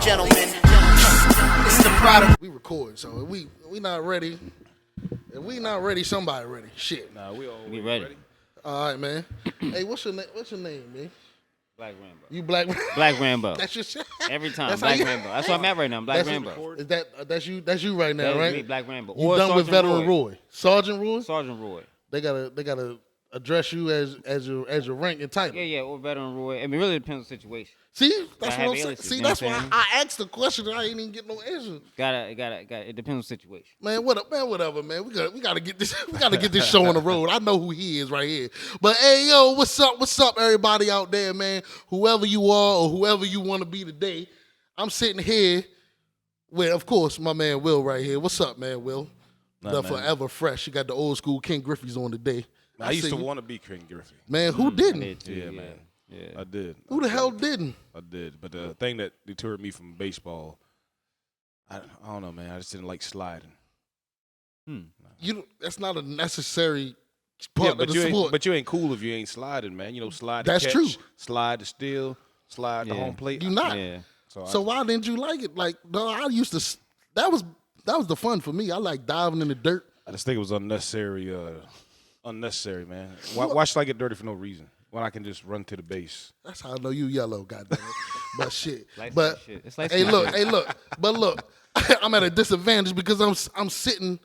gentlemen, it's the product. We record, so if we not ready. If we not ready, somebody ready. Shit. Nah, We ready. All right, man. Hey, what's your name? What's your name, man? Black Rambo. You Black. Black Rambo. That's your shit. Every time. That's Black how you- Rambo. That's what I'm at right now. Black That's Rambo. Is that's you? That's you right now, That is right? me, Black Rambo. You Or done with Sergeant Veteran Roy. Sergeant Roy. Sergeant Roy. They gotta address you as your rank and title. Yeah, or Veteran Roy. I mean, it really depends on the situation. See, that's Gotta what I'm have saying. aliases, See, you know that's what why I'm saying? I asked the question and I ain't even get no answer. It depends on the situation. Man, whatever, man. We gotta get this. We gotta get this show on the road. I know who he is right here. But hey, yo, what's up, everybody out there, man? Whoever you are or whoever you want to be today, I'm sitting here with, of course, my man Will right here. What's up, man, Will? The forever fresh. You got the old school King Griffey's on today. I used to want to be King Griffey. Man, who didn't? I did too, Yeah, man. Yeah. I did. Who the hell didn't? I did. But the thing that deterred me from baseball, I don't know, man. I just didn't like sliding. That's not a necessary part of the you sport. but you ain't cool if you ain't sliding, man. You know, slide That's to catch, true. slide to steal, slide to home plate. You not. Yeah. So why didn't you like it? Like, no, I used to. That was the fun for me. I like diving in the dirt. I just think it was unnecessary, man. Why should I get dirty for no reason when I can just run to the base? That's how I know you yellow, goddamn it. But shit. Light But skin shit. It's light hey, skin look, shit. But look, I'm at a disadvantage because I'm sitting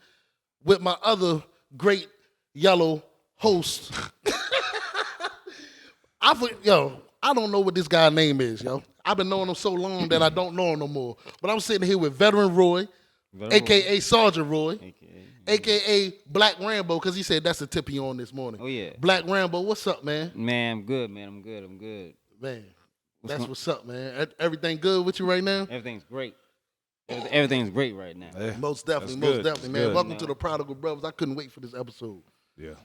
with my other great yellow host. I don't know what this guy's name is, yo. I've been knowing him so long that I don't know him no more. But I'm sitting here with Veteran Roy, a.k.a. Sergeant Roy, a.k.a. Black Rambo, because he said that's the tip he on this morning. Oh, yeah. Black Rambo, what's up, man? Man, I'm good, man. I'm good. Man, that's what's up, man. Everything good with you right now? Everything's great. Everything's great right now. Yeah, Most definitely, that's good. man. That's good. Welcome to the Prodigal Brothers. I couldn't wait for this episode. Yeah.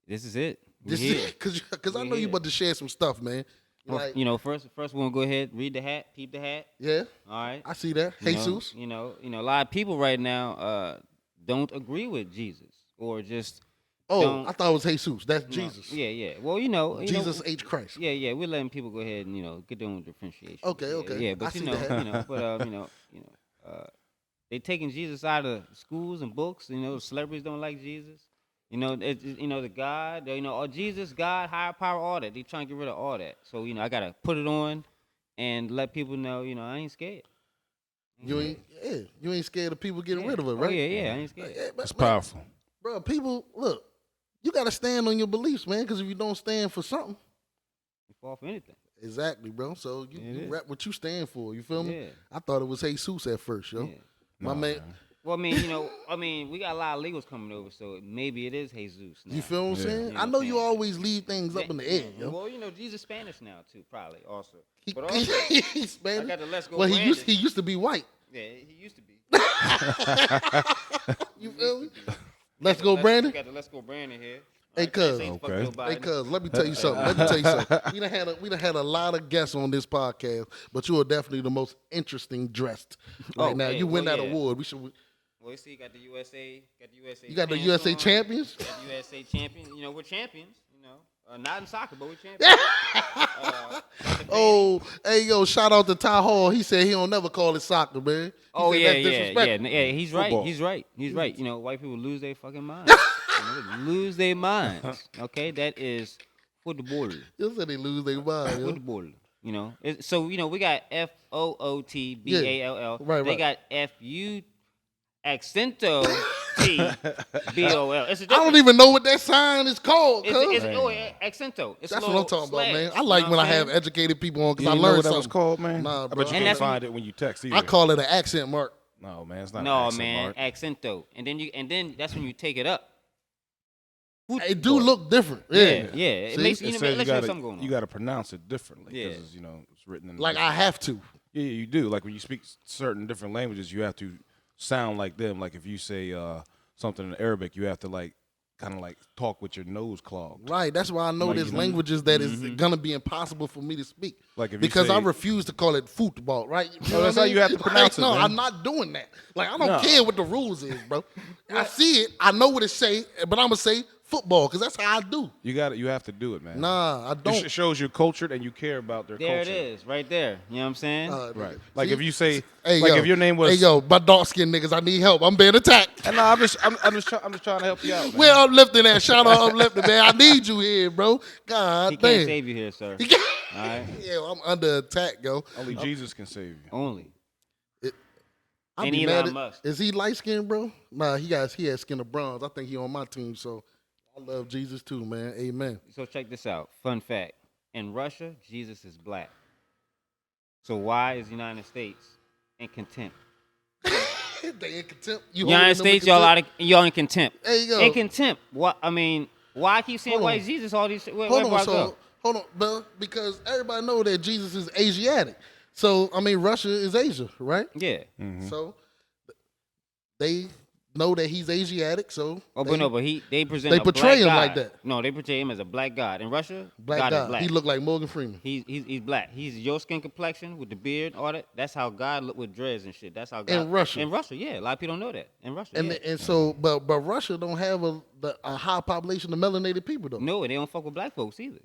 This is it. Because I know you about to share some stuff, man. Like, First we're gonna go ahead, read the hat, peep the hat. yeah, All right. I see that. Jesus. You know, a lot of people right now don't agree with Jesus or just. Oh, I thought it was Jesus. That's Jesus. Yeah. Well, Jesus H. Christ. Yeah. We're letting people go ahead and get their own differentiation. Okay. Yeah, but I see that. they taking Jesus out of schools and books. Celebrities don't like Jesus. The God, or Jesus, God, higher power, all that. They trying to get rid of all that. So, I got to put it on and let people know, I ain't scared. You ain't scared of people getting rid of it, right? Oh, yeah, I ain't scared. That's powerful. Bro, people, look, you got to stand on your beliefs, man, because if you don't stand for something. You fall for anything. Exactly, bro. So you rap what you stand for. You feel me? Yeah. I thought it was Jesus at first, yo. Yeah. My man. Well, we got a lot of legals coming over, so maybe it is Jesus now. You feel what I'm saying? You know I know what I'm you saying? always leave things up in the air, yo. Well, Jesus Spanish now too, probably also. He- But also, he's Spanish. I got the Let's Go Well, Brandon. he used to be white. Yeah, he used to be. You feel me? Let's go, Brandon. We got the Let's Go Brandon here. Hey, cuz. Okay. Hey, cuz, let me tell you something. We done had a lot of guests on this podcast, but you are definitely the most interesting dressed right now. Okay. You win Well, that yeah. award. We should. Well, you see, you got the USA. You got the pants USA on. champions. Got the USA champion. We're champions. Not in soccer, but we're champions. Oh, hey, yo, shout out to Ty Hall. He said he don't never call it soccer, man. He Oh said yeah. that's disrespectful. He's right. Football. He's right. White people lose their fucking minds. They lose their minds. Okay, that is football. You said they lose their mind, yo. Football. So we got FOOTBALL. Right. They got FU accento TBOL. I don't even know what that sign is called. It's cuz. accento. It's That's a what I'm little talking about, man. slash, I like you know when I what I'm have saying? educated people on because You I know learned what that something. was called, man? Nah, I bro. bet you And can't that's find it when you text either. I call it an accent mark. No, man, it's not. No, an accent man, mark. accento, and then that's when you take it up. It do look different. Yeah. Yeah. It See? makes It you says know, you let you know something going on. got to pronounce it differently. Yeah. Because it's written in. Like I have to. Yeah, you do. Like when you speak certain different languages, you have to sound like them. Like if you say something in Arabic, you have to kind of talk with your nose clogged. Right. That's why I know Like, there's languages that is gonna be impossible for me to speak. Like if you because say- I refuse to call it football, right? You know that's what I how mean? you have to pronounce it, No, man. I'm not doing that. Like I don't No. care what the rules is, bro. I see it, I know what it say, but I'm gonna say football because that's how I do. You have to do it, man. Nah, I don't. It shows you're cultured and you care about their There culture. it is, right there. You know what I'm saying? Right. Like See? if you say, Hey, like yo, if your name was, hey yo, my dark skinned niggas, I need help. I'm being attacked. and no, I'm just trying to help you out, man. We're uplifting that. Shout out uplifting, man. I need you here, bro. God He damn. can't save you here, sir. He can't- All right? Yeah, I'm under attack, yo. Only Jesus can save you. Only. I And be Elon mad at- Musk. Is he light skinned, bro? Nah, he has skin of bronze. I think he on my team, so I love Jesus too, man. Amen. So check this out. Fun fact. In Russia, Jesus is black. So why is the United States in contempt? They in contempt. You United holding them in States, y'all in contempt. There you go. In contempt. What? I mean, why I keep saying Hold white on. Jesus all these? Wherever Hold on, I so go. hold on, bro, because everybody know that Jesus is Asiatic. So I mean, Russia is Asia, right? Yeah. So they know that he's Asiatic. So Oh, they, but no, but they present they a portray black him God. like that. No, they portray him as a black God. In Russia, black God is guy. black. He looked like Morgan Freeman. He's black. He's your skin complexion with the beard, all that. That's how God look with dreads and shit. That's how God. In Russia. In Russia, yeah. A lot of people don't know that. In Russia, And yeah. and so, but Russia don't have a high population of melanated people though. No, they don't fuck with black folks either.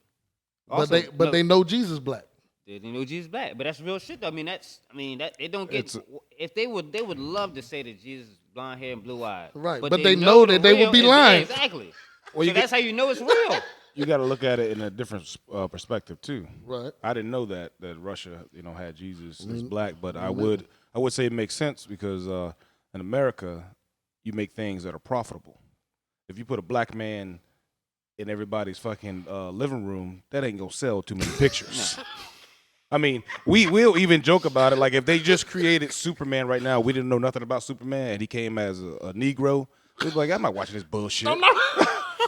But they know Jesus black. They know Jesus black, but that's real shit. Though. That they don't get. If they would love to say that Jesus is blonde hair and blue eyes. Right, but they know that the they would real be is- lying. Yeah, exactly. Well, So you that's how you know it's real. You got to look at it in a different perspective too. Right. I didn't know that Russia, had Jesus as black, but I would say it makes sense because in America, you make things that are profitable. If you put a black man in everybody's fucking living room, that ain't gonna sell too many pictures. I mean, we will even joke about it. Like if they just created Superman right now, we didn't know nothing about Superman, and he came as a Negro. We'd be like, I'm not watching this bullshit.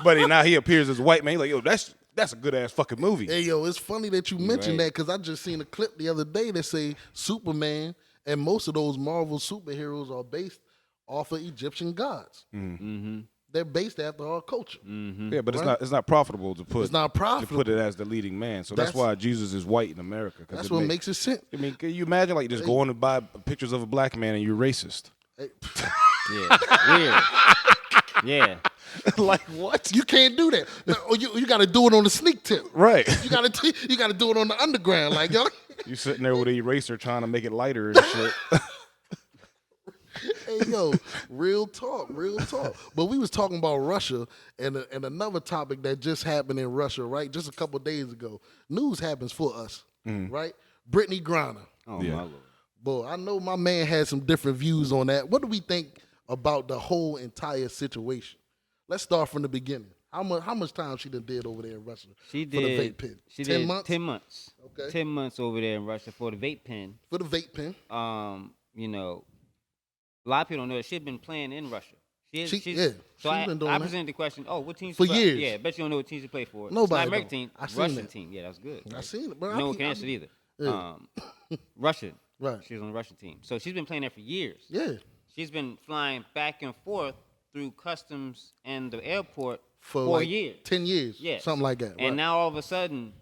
But now he appears as a white man. He's like, yo, that's a good ass fucking movie. Hey yo, it's funny that you mentioned that because I just seen a clip the other day that say Superman and most of those Marvel superheroes are based off of Egyptian gods. Mm-hmm. They're based after our culture. Yeah, but Right. it's not profitable to put It's not profitable. to put it as the leading man. So that's That's- why Jesus is white in America. That's what makes it sense. I mean, can you imagine like just going to buy pictures of a black man and you're racist? Hey, Yeah. Weird. Yeah. Like what? you can't do that. No, you got to do it on the sneak tip. Right. You got to do it on the underground, like yo. You sitting there with an eraser trying to make it lighter and shit. Hey yo, real talk. But we was talking about Russia and another topic that just happened in Russia, right? Just a couple days ago. News happens for us, right? Brittany Griner. Oh Yeah. my lord. Boy, I know my man had some different views on that. What do we think about the whole entire situation? Let's start from the beginning. How much time she done did over there in Russia She for the did. vape pen? She 10 did months? 10 months. Okay. 10 months over there in Russia for the vape pen. For the vape pen. A lot of people don't know that she'd been playing in Russia. She's So been doing I that. presented the question. Oh, what team? For she play? years. Yeah, bet you don't know what team she played for. Nobody It's not American know. team. I seen Russian that. team. Yeah, that's good. I seen it, but No one can answer it either. Yeah. Russian. Right. She was on the Russian team. So she's been playing there for years. Yeah. She's been flying back and forth through customs and the airport For for like years. 10 years. Yes. Something like that. And right. now all of a sudden,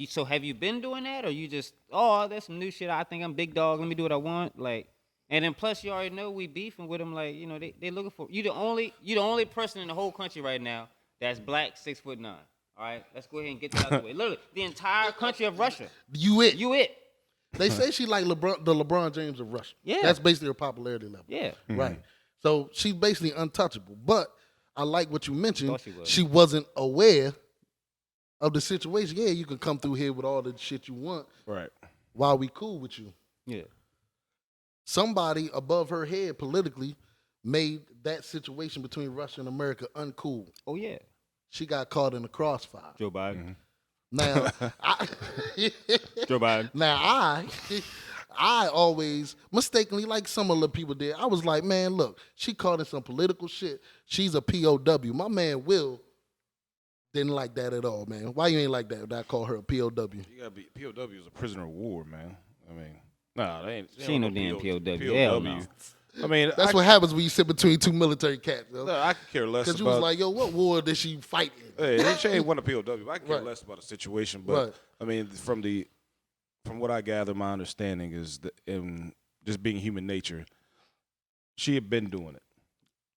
so have you been doing that, or you just, oh, that's some new shit. I think I'm big dog. Let me do what I want. Like, and then plus you already know we beefing with them. Like, they looking for you. The only person in the whole country right now that's black, 6'9". All right, let's go ahead and get that out of the way. Literally, the entire country of Russia. You it. You it. They say she like the LeBron James of Russia. Yeah. That's basically her popularity level. Yeah. Right. So she's basically untouchable. But I like what you mentioned. Thought she was. She wasn't aware of the situation. Yeah, you can come through here with all the shit you want Right. while we cool with you. Yeah. Somebody above her head politically made that situation between Russia and America uncool. Oh yeah. She got caught in the crossfire. Joe Biden. Now, Joe Biden. I always mistakenly, like some of the people did, I was like, man, look, she caught in some political shit. She's a POW. My man Will didn't like that at all, man. Why you ain't like that? I call her a POW. You gotta be POW is a prisoner of war, man. I mean, nah, they ain't. She ain't no damn POW. Hell no. I mean, That's what happens when you sit between two military cats, yo. No, I could care less Because about. you was like, yo, what war did she fight in? Hey, she ain't one a POW. I can care Right. less about the situation, but Right. I mean, from what I gather, my understanding is that in just being human nature, she had been doing it.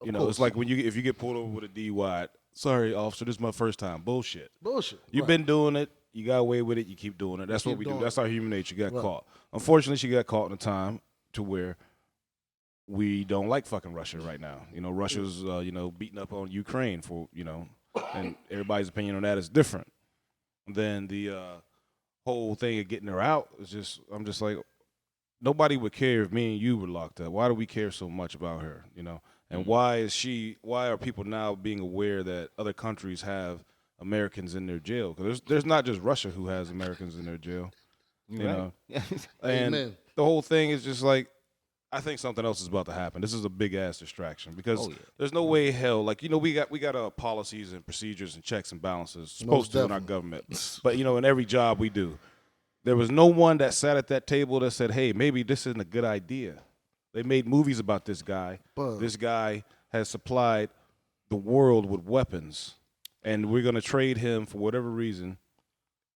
Of You know, course. it's like if you get pulled over with a DUI, sorry, officer, this is my first time. Bullshit. You've Right. been doing it. You got away with it. You keep doing it. That's what we do. That's our human nature. You got caught. Unfortunately, she got caught in a time to where we don't like fucking Russia right now. You know, Russia's, beating up on Ukraine for, and everybody's opinion on that is different. And then the whole thing of getting her out is I'm just like, nobody would care if me and you were locked up. Why do we care so much about her, And why are people now being aware that other countries have Americans in their jail? Because there's not just Russia who has Americans in their jail, you know. And Amen. the whole thing is just like, I think something else is about to happen. This is a big ass distraction because there's no way in hell, like, we got policies and procedures and checks and balances supposed to in our government, but in every job we do, there was no one that sat at that table that said, hey, maybe this isn't a good idea. They made movies about this guy. This guy has supplied the world with weapons, and we're going to trade him for whatever reason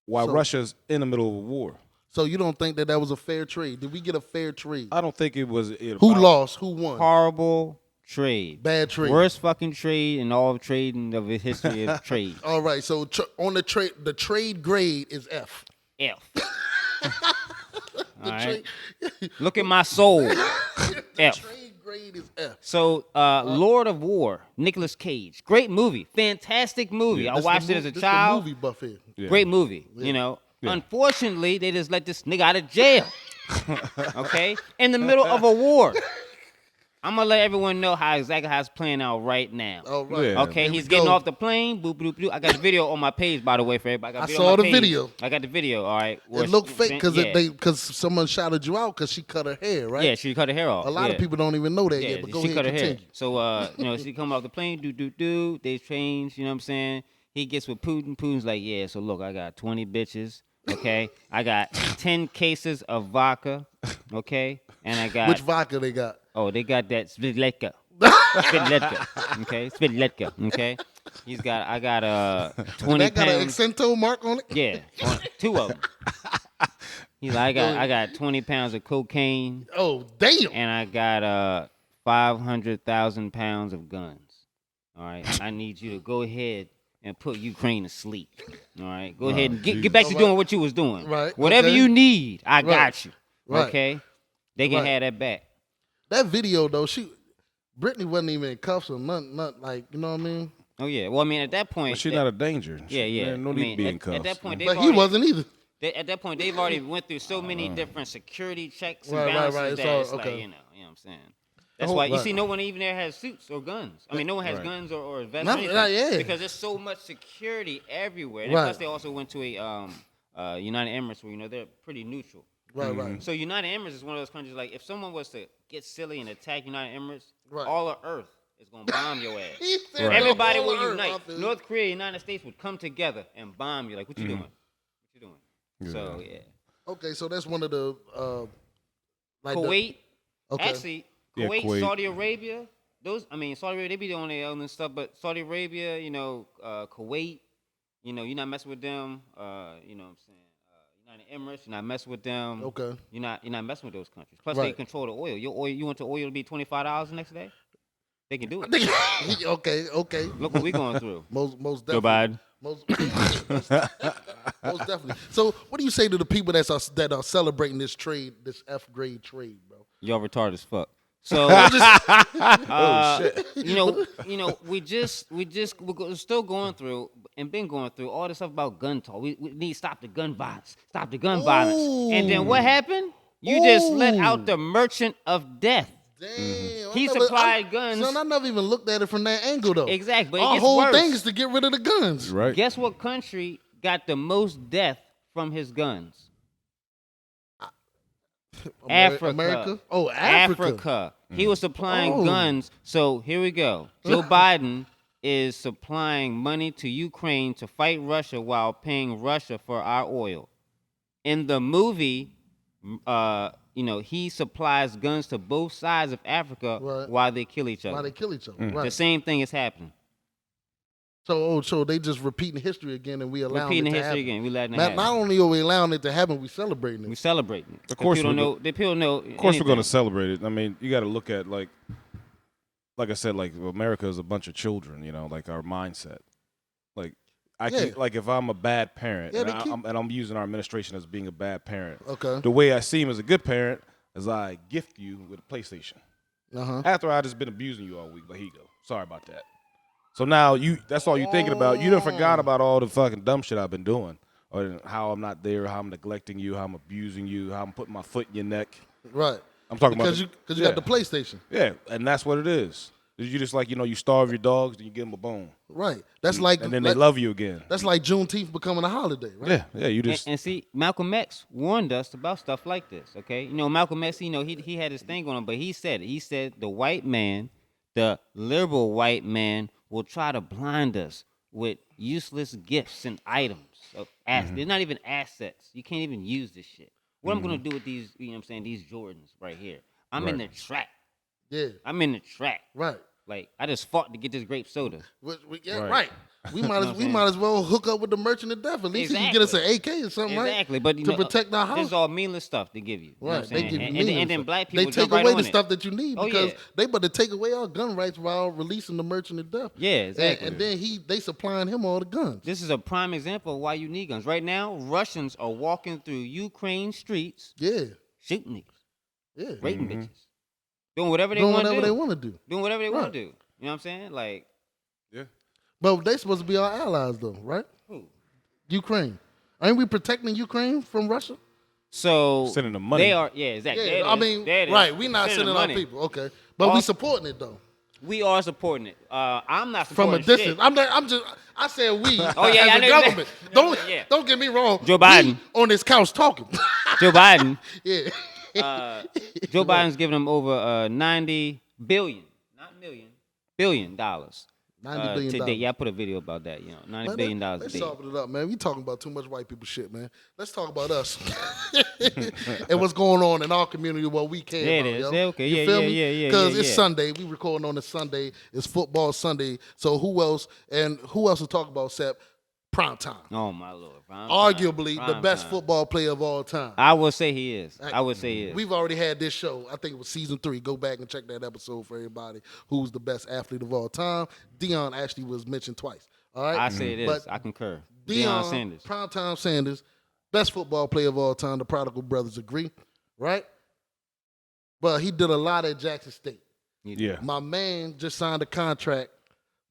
while Russia's in the middle of a war. So you don't think that was a fair trade? Did we get a fair trade? I don't think it was. Who lost? Who won? Horrible trade. Bad trade. Worst fucking trade in all of trading of the history of trade. All right. So on the trade grade is F. F. All right. Look at my soul. F. Trade grade is F. So, Lord of War, Nicolas Cage, great movie, fantastic movie. I watched it as a child. Movie buff here. Yeah. Great movie. Yeah. Unfortunately, they just let this nigga out of jail. Okay, in the middle of a war. I'm gonna let everyone know exactly how it's playing out right now. All right. Yeah. Okay, he's getting off the plane. Boop, boop, boop. I got the video on my page, by the way, for everybody. I saw the video. I got the video. All right. It looked fake because someone shouted you out because she cut her hair, right? Yeah, she cut her hair off. A lot of people don't even know that Yeah, yet, but go she ahead cut and her continue. hair. So, she come off the plane, do. They change, you know what I'm saying? He gets with Putin. Putin's like, yeah, so look, I got 20 bitches, okay? I got 10 cases of vodka, okay? And I got... Which vodka they got? Oh, they got that Svidletka. Okay? Svidletka, okay? I got 20 That got an pounds. Accento mark on it? Yeah, two of them. He's like, I got 20 pounds of cocaine. Oh, damn. And I got 500,000 pounds of guns. All right, I need you to go ahead and put Ukraine to sleep. All right, go ahead and get back to doing what you was doing. Right. Whatever okay. you need, I got you. Right. Okay, they can have that back. That video though, Brittany wasn't even in cuffs or nothing like, you know what I mean? Oh yeah. Well, I mean, at that point, But she's not a danger. Yeah. No need to be in cuffs. At that point, But he wasn't either. At that point, they've already went through so many different security checks and Right. balances that it's okay. like, you know what I'm saying. That's why you see no one even there has suits or guns. I mean, no one has guns or vests or anything. Because there's so much security everywhere. And plus, they also went to a United Emirates where, they're pretty neutral. Right. So United Emirates is one of those countries, like, if someone was to get silly and attack United Emirates, all of Earth is going to bomb your ass. Everybody will unite. North Korea, United States would come together and bomb you. Like, what you doing? What you doing? Yeah. So, yeah. Okay, so that's one of the... Kuwait. Okay. Actually... Yeah, Kuwait, Saudi Arabia, Saudi Arabia, they be doing their own stuff, but Saudi Arabia, Kuwait, you're not messing with them, you know what I'm saying, United Emirates, you're not messing with them. Okay. You're not messing with those countries. Plus, they control the oil. Your oil, you want your oil to be $25 the next day? They can do it. Okay. Look what we going through. Most definitely. Joe Biden. Most definitely. So, what do you say to the people that are celebrating this trade, this F grade trade, bro? Y'all retarded as fuck. So, we're still going through and been going through all this stuff about gun talk. We need to stop the gun violence. Stop the gun violence. And then what happened? You just let out the merchant of death. Damn. He supplied guns. Son, I never even looked at it from that angle, though. Exactly. But our it gets whole worse. thing is to get rid of the guns. Right. Guess what country got the most death from his guns? America? Oh, Africa. He was supplying guns. So here we go. Joe Biden is supplying money to Ukraine to fight Russia while paying Russia for our oil. In the movie, he supplies guns to both sides of Africa while they kill each other. Right. The same thing is happening. So they just repeating history again, and we allowing it to happen. History again. We letting it happen. Not only are we allowing it to happen, we celebrating it. We celebrating. Of course, people know. Of course, we're going to celebrate it. I mean, you got to look at like I said, like America is a bunch of children. You know, like our mindset. Like I Yeah. can, like if I'm a bad parent, Yeah, and, they keep- I'm using our administration as being a bad parent. Okay. The way I see him as a good parent is I gift you with a PlayStation. After I just been abusing you all week, but here you go. Sorry about that. So now that's all you're thinking about. You done forgot about all the fucking dumb shit I've been doing. Or how I'm not there, how I'm neglecting you, how I'm abusing you, how I'm putting my foot in your neck. Right. I'm talking because about you got the PlayStation. Yeah, and that's what it is. You just like, you starve your dogs, then you give them a bone. Right. That's And then they love you again. That's like Juneteenth becoming a holiday, right? Yeah, you just. And see, Malcolm X warned us about stuff like this. Okay, Malcolm X, he had his thing going on, but he said the white man, the liberal white man, will try to blind us with useless gifts and items of They're not even assets. You can't even use this shit. What I'm gonna do with these, these Jordans right here? I'm in the track. Yeah. I'm in the track. Right. Like I just fought to get this grape soda. Right. We might as well hook up with the merchant of death. At least he can get us an AK or something, right? Exactly, but to protect our house. This is all meaningless stuff they give you. Right, they give you and then black people they take jump right away on the stuff that you need because they about to take away our gun rights while releasing the merchant of death. Yeah, exactly. And then they supplying him all the guns. This is a prime example of why you need guns. Right now, Russians are walking through Ukraine streets, shooting niggas, raping bitches, doing whatever they want to do. Doing whatever they want to do. You know what I'm saying? Like, yeah. But they supposed to be our allies, though, right? Who? Ukraine. Ain't we protecting Ukraine from Russia? So sending them money. They are, exactly. Yeah, I mean, right. We're not sending our people, okay, but we supporting it though. We are supporting it. I'm not from supporting a distance. Shit. I said we. Oh yeah, as I a government. Don't get me wrong. Joe Biden we on this couch talking. Joe Biden. Yeah. Joe Biden's giving them over $90 billion, not million, $1 billion. $90 billion. Today. Yeah, I put a video about that. $90 billion a day. Let's soften it up, man. We talking about too much white people shit, man. Let's talk about us and what's going on in our community. What we care yeah, about. it is. Yo. Yeah, okay. You Yeah, feel yeah, me? yeah, yeah. Because it's Sunday. We recording on a Sunday. It's football Sunday. So who else? And who else to talk about? Except prime time. Oh my Lord. Arguably the best football player of all time. I would say he is. I would say he is. We've already had this show. I think it was season 3. Go back and check that episode for everybody. Who's the best athlete of all time? Deion actually was mentioned twice. All right. I say it is. But I concur. Deion Sanders. Primetime Sanders, best football player of all time. The Prodigal Brothers agree, right? But he did a lot at Jackson State. Yeah. My man just signed a contract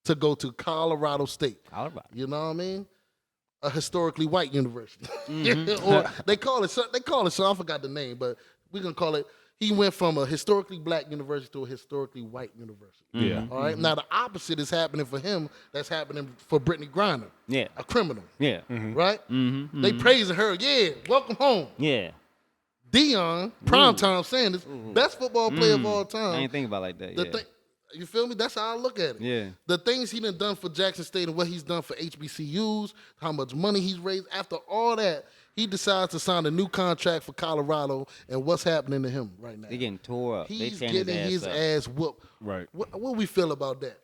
to go to Colorado State. Colorado. You know what I mean? A historically white university. Mm-hmm. Or they call it so I forgot the name, but we're gonna call it. He went from a historically black university to a historically white university. Yeah. All right. Now the opposite is happening for him. That's happening for Brittany Griner. Yeah. A criminal. Yeah. Right. They praising her. Yeah. Welcome home. Yeah. Deion, primetime Sanders, best football player of all I time. ain't think about it like that. You feel me? That's how I look at it. Yeah. The things he done for Jackson State and what he's done for HBCUs, how much money he's raised. After all that, he decides to sign a new contract for Colorado. And what's happening to him right now? They getting tore up. He's they getting his ass whooped. Right. What we feel about that?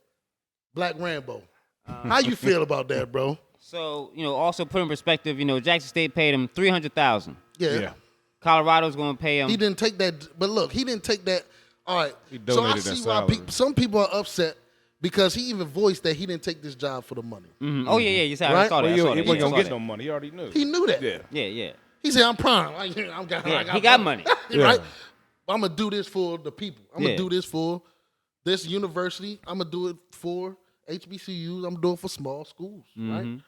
Black Rambo. How you feel about that, bro? So, also put in perspective, Jackson State paid him $300,000. Yeah. Colorado's going to pay him. He didn't take that. But look, he didn't take that. All right. He So I donated that see why salary. some people are upset because he even voiced that he didn't take this job for the money. Mhm. Oh, yeah. You said Right? I saw that. Well, I saw he that. wasn't Yeah, I gonna saw get that. no money. He already knew. He knew that. Yeah. Yeah. He said, I'm prime. He got money. Right? I'm going to do this for the people. I'm going Yeah. to do this for this university. I'm going to do it for HBCUs. I'm going to do it for small schools. Right?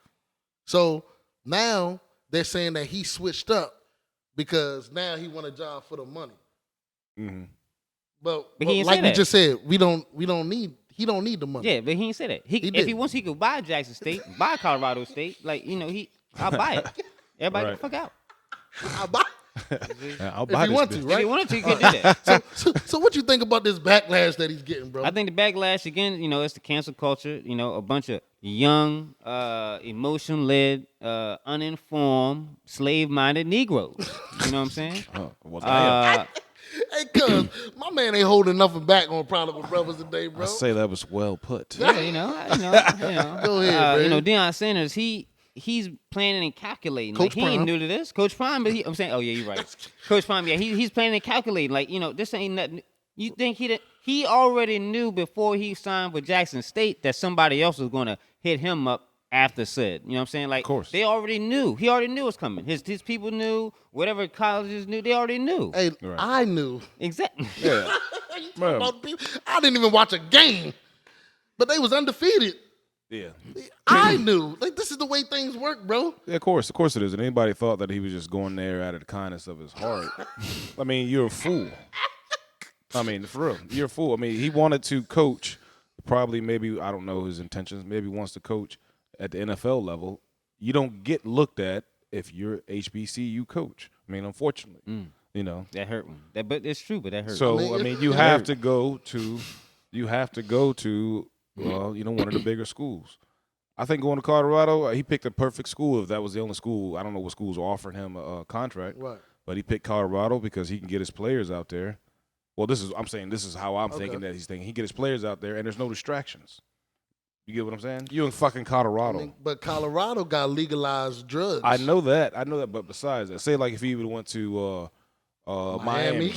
So now they're saying that he switched up because now he want a job for the money. Mm-hmm. But he didn't like say we that. just said, he don't need the money. Yeah, but he didn't say that. If didn't. he wants, he could buy Jackson State, buy Colorado State. Like, I'll buy it. Everybody Right. get the fuck out. I'll buy I'll if buy he this want to, bitch. If right? he wanted to, he could do that. So what you think about this backlash that he's getting, bro? I think the backlash, again, it's the cancel culture. A bunch of young, emotion-led, uninformed, slave-minded Negroes. You know what I'm saying? Oh, well, damn. Hey, cuz, my man ain't holding nothing back on Prodigal Brothers today, bro. I say that was well put. Yeah, Go ahead, man. Deion Sanders, he's planning and calculating. Coach Like, he ain't Prime. new to this. Coach Prime, but I'm saying, oh yeah, you're right. Coach Prime, yeah, he's planning and calculating. Like, this ain't nothing. You think he didn't? he already knew before he signed with Jackson State that somebody else was going to hit him up after said. You know what I'm saying? Like, Of course. they already knew. He already knew it was coming. His people knew. Whatever colleges knew, they already knew. Hey, Right. I knew. Exactly. Yeah. You talking about people? I didn't even watch a game, but they was undefeated. Yeah. I knew. Like, this is the way things work, bro. Yeah, of course it is. And anybody thought that he was just going there out of the kindness of his heart. I mean, you're a fool. I mean, for real, you're a fool. I mean, he wanted to coach, probably maybe, I don't know his intentions, maybe wants to coach at the NFL level. You don't get looked at if you're HBCU coach. I mean, unfortunately, you know. That hurt one. But it's true, but that hurt. So, I mean, you have to go to, you know, one of the bigger schools. I think going to Colorado, he picked a perfect school. If that was the only school, I don't know what schools were offering him a contract. Right. But he picked Colorado because he can get his players out there. Well, this is how I'm thinking that he's thinking. He get his players out there, and there's no distractions. You get what I'm saying? You in fucking Colorado. I mean, but Colorado got legalized drugs. I know that. But besides that, say like if he would have went to Miami.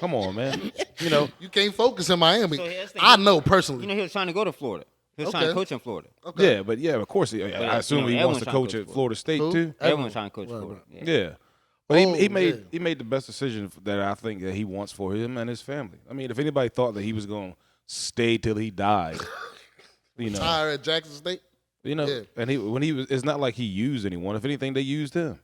Come on, man. You know. You can't focus in Miami. So here's the thing. I know personally. You know, he was trying to go to Florida. He was trying to coach in Florida. Okay. Yeah, of course. I assume he wants to coach at Florida State too. Everyone's trying to coach Florida. Yeah. But he made the best decision that I think that he wants for him and his family. I mean, if anybody thought that he was going to stay till he died, you know, Retire at Jackson State. you know, and it's not like he used anyone. If anything, they used him.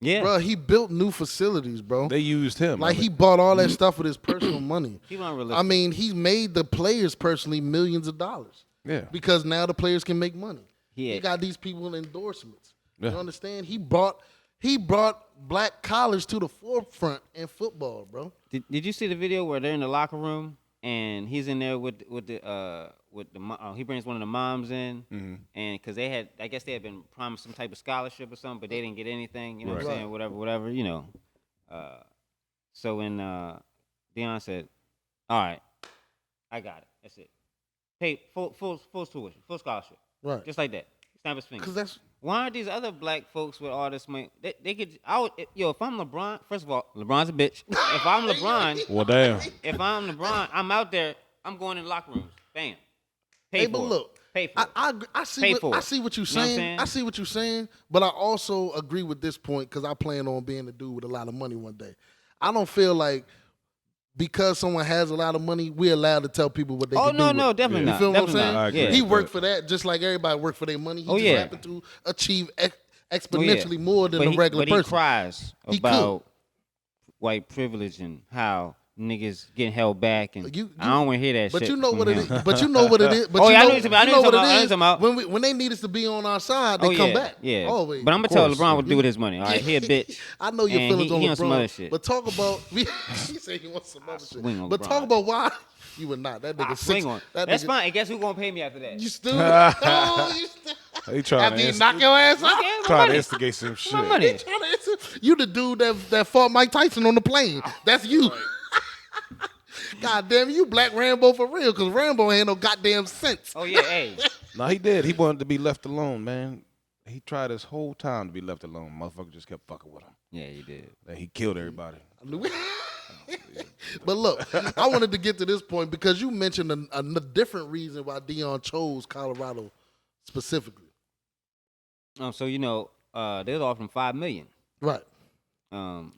Yeah. Bro, he built new facilities, bro. They used him. Like, he bought all that stuff with his personal money. He wasn't realistic. I mean, he made the players personally millions of dollars. Yeah. Because now the players can make money. Yeah. He got these people in endorsements. Yeah. You understand? He brought black college to the forefront in football, bro. Did you see the video where they're in the locker room and he's in there with the he brings one of the moms in and because I guess they had been promised some type of scholarship or something, but they didn't get anything. You know what I'm saying? Whatever. You know. So when Deion said, "All right, I got it. That's it. Pay full tuition, full scholarship, Right. just like that." Snap his fingers. Because that's Why aren't these other black folks with all this money? They could. If I'm LeBron, first of all, LeBron's a bitch. If I'm LeBron, Well, damn. if I'm LeBron, I'm out there. I'm going in locker rooms. Bam. Pay Hey, for but it. look, Pay for it. I see Pay what, for I it. see what you're You know what I'm saying. saying? I see what you're saying, but I also agree with this point because I plan on being a dude with a lot of money one day. I don't feel like because someone has a lot of money, we're allowed to tell people what they can do. No, with it. definitely You not. feel what I'm Definitely saying? not. I agree. Yeah. He worked for that just like everybody worked for their money. He just happened to achieve exponentially more than a regular but person. he cries He about white privilege and how niggas getting held back, and I don't want to hear that But shit. you know from what it him. is. But you know what it is. But Oh, you yeah, I know, know what you're talking about. you know what I know it what is. you're talking about. When they need us to be on our side, they Oh, come yeah, back. Yeah. Always. But I'm gonna tell course. LeBron what to do with his money. All right, he a bitch. I know your And feelings he on on some other LeBron. shit. But talk about he said he wants some other shit. swing on But LeBron. talk about why you would not. That nigga I swing on. That That's nigga, fine. And guess who gonna pay me after that? You stupid. Oh, you stupid. He trying After to you knock your ass out. Yeah, my trying to money. instigate some shit. My money. You the dude that fought Mike Tyson on the plane. That's you. God damn, you black Rambo for real, because Rambo ain't no goddamn sense. Oh yeah, hey. No, he did. He wanted to be left alone, man. He tried his whole time to be left alone. Motherfucker just kept fucking with him. Yeah, you did. And he killed everybody. But look, I wanted to get to this point because you mentioned a different reason why Deion chose Colorado specifically. So they was offering $5 million. Right.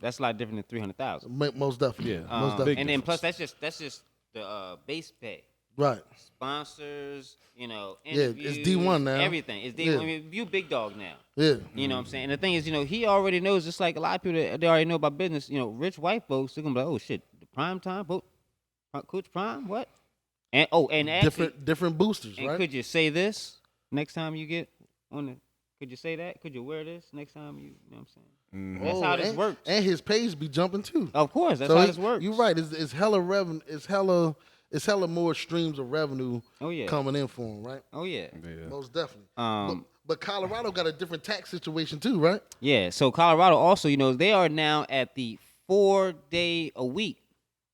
That's a lot different than 300,000. Most definitely. Yeah. Most definitely. Big And then difference. plus that's just the base pay. Right. Sponsors, Yeah, interviews, it's D1 now. Everything. It's D1. Yeah. I mean, you big dog now. Yeah. You know what I'm saying? And the thing is, he already knows, just like a lot of people that they already know about business, rich white folks, they're going to be like, oh, shit, the prime time? Coach Prime? What? And actually, Different boosters, and right? could you say this next time you get on the, could you say that? Could you wear this next time you know what I'm saying? Mm-hmm. That's how this works. And his page be jumping too. Of course, that's how this works. You're right. It's hella revenue. It's hella more streams of revenue coming in for him, right? Oh, yeah. Yeah. Most definitely. But Colorado got a different tax situation too, right? Yeah, so Colorado also, they are now at the 4-day-a-week.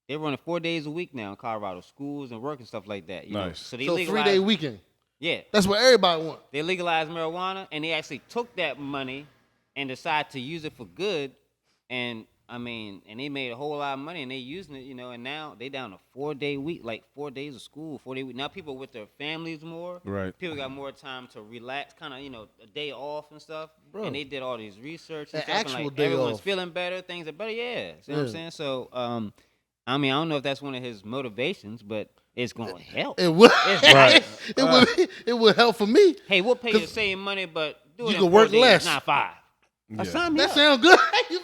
They're running 4 days a week now in Colorado, schools and work and stuff like that. Nice. So they So legalized, 3-day weekend. Yeah, That's what everybody wants. they legalized marijuana, and they actually took that money and decided to use it for good. And I mean, and they made a whole lot of money, and they using it, you know. And now they down a 4-day week, like 4 days of school, 4-day week. Now people with their families more. Right. People got more time to relax, kind of, you know, a day off and stuff. Bro. And they did all these research and An stuff. actual And like day everyone's off. feeling better, things are better. Yeah, see what I'm saying? So, I mean, I don't know if that's one of his motivations, but it's gonna help. It would. Right. It would help for me. Hey, we'll pay you the same money, but do it You in can 4 work days, less. not 5. Yeah. Sign me That up. sounds good.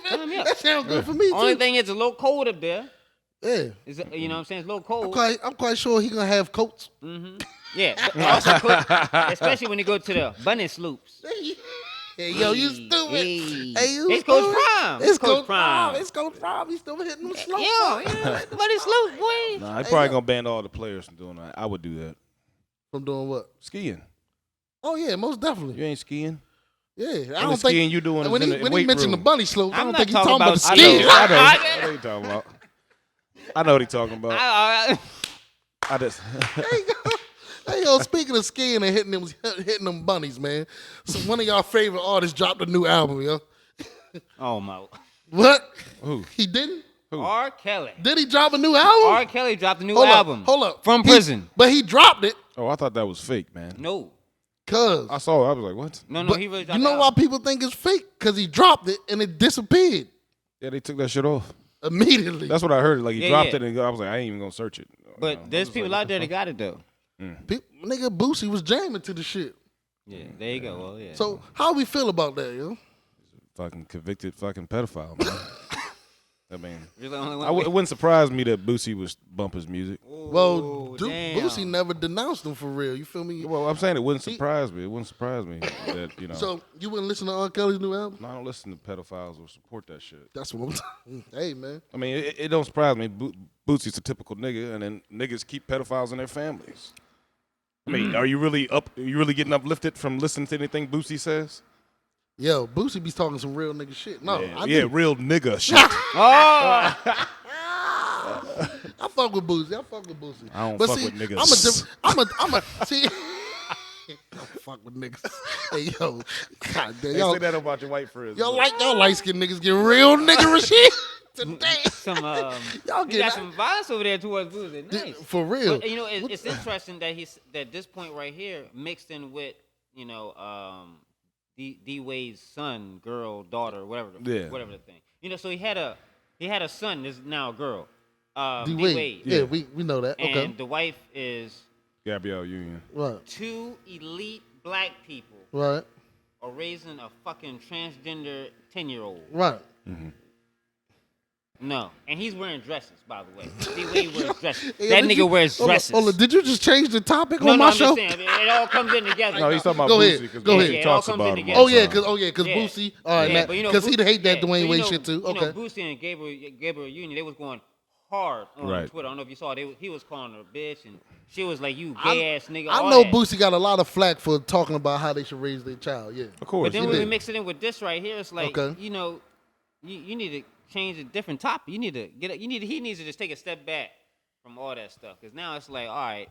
Sign me up. That sounds good for me Only too. thing is, it's a little cold up there. Yeah. Is it, you know what I'm saying? It's a little cold. I'm quite sure he gonna have coats. Yeah, but also especially when you go to the bunny sloops. Hey, yo, you stupid. Hey. Hey, you It's Coach stupid. Prime. It's Coach Coach Prime. Prime. It's Coach Prime. He's still hitting them slow. Yeah, bunny sloops, boy. Nah, he probably gonna ban all the players from doing that. I would do that. From doing what? Skiing. Oh yeah, most definitely. You ain't skiing. Yeah, I And don't the think skiing you doing is when in he the when he weight mentioned room. the bunny slopes, I I'm don't not think he's talking talking about the about skiing. I know what he talking about. I know what he talking about. I just Hey yo, speaking of skiing and hitting them bunnies, man. So one of y'all favorite artists dropped a new album, yo. Oh my. What? Who? He didn't? R. Kelly. Did he drop a new album? R. Kelly dropped a new Hold album. up, hold up. From prison. But he dropped it Oh, I thought that was fake, man. No. cause I saw it. I was like, what? No, but he really dropped you know the why album. people think it's fake? Cause he dropped it and it disappeared Yeah, they took that shit off. immediately. That's what I heard. Like he Yeah, dropped yeah. it, and I was like, I ain't even gonna search it. But there's people out there that got it, though. Nigga Boosie was jamming to the shit. Yeah, there you go. Well, yeah. So how we feel about that, yo? Fucking convicted, fucking pedophile, man. I mean, You're the only one. it wouldn't surprise me that Boosie was bump his music. Well, damn. Boosie never denounced him for real. You feel me? Well, I'm saying it wouldn't surprise me. It wouldn't surprise me that you know. So you wouldn't listen to R. Kelly's new album? I don't listen to pedophiles or support that shit. That's what I'm talking. Hey man, I mean, it don't surprise me. Boosie's a typical nigga, and then niggas keep pedophiles in their families. I mean, are you really getting uplifted from listening to anything Boosie says? yo, Boosie be talking some real nigga shit. No, Yeah, I yeah, do. real nigga shit. I fuck with Boosie. I fuck with Boosie. I don't But fuck see, with niggas. I'm a see. I don't fuck with niggas. Hey yo, God damn, They y'all, say that about your white friends. y'all but- like y'all light skinned niggas get real niggerish shit today. Some, Y'all you get got some violence over there towards Boosie. Nice. for real. But, you know, it's interesting that that this point right here mixed in with, you know, D Wade's son, girl, daughter, whatever the thing. You know, so he had a son. This is now a girl. D Wade. Yeah, we know that. Okay, And the wife is Gabrielle Union. right, 2 elite black people right, are raising a fucking transgender 10-year-old. right. No, and he's wearing dresses, by the way. D Wade wears dresses. Hey, That did nigga you- wears hold on, dresses. hold on, did you just change the topic No, on no, my I'm show? just saying, it all comes in together. No, he's talking about Go Boosie ahead, because go ahead. he Yeah, it all talks comes about in him. together. all Oh the yeah, time. because Yeah. Boosie. All right, Yeah, but you know, because he hate that yeah, Dwayne but Wade you know, shit too. You Okay, know, Boosie and Gabriel Union, they was going hard on Right. Twitter. I don't know if you saw it. He was calling her a bitch, and she was like, "You gay ass nigga." I all know that. Boosie got a lot of flack for talking about how they should raise their child. Yeah, Of course. But then he when we did. mix it in with this right here, it's like, Okay. you know, you need to change a different topic. You need to he needs to just take a step back from all that stuff. Because now it's like, all right,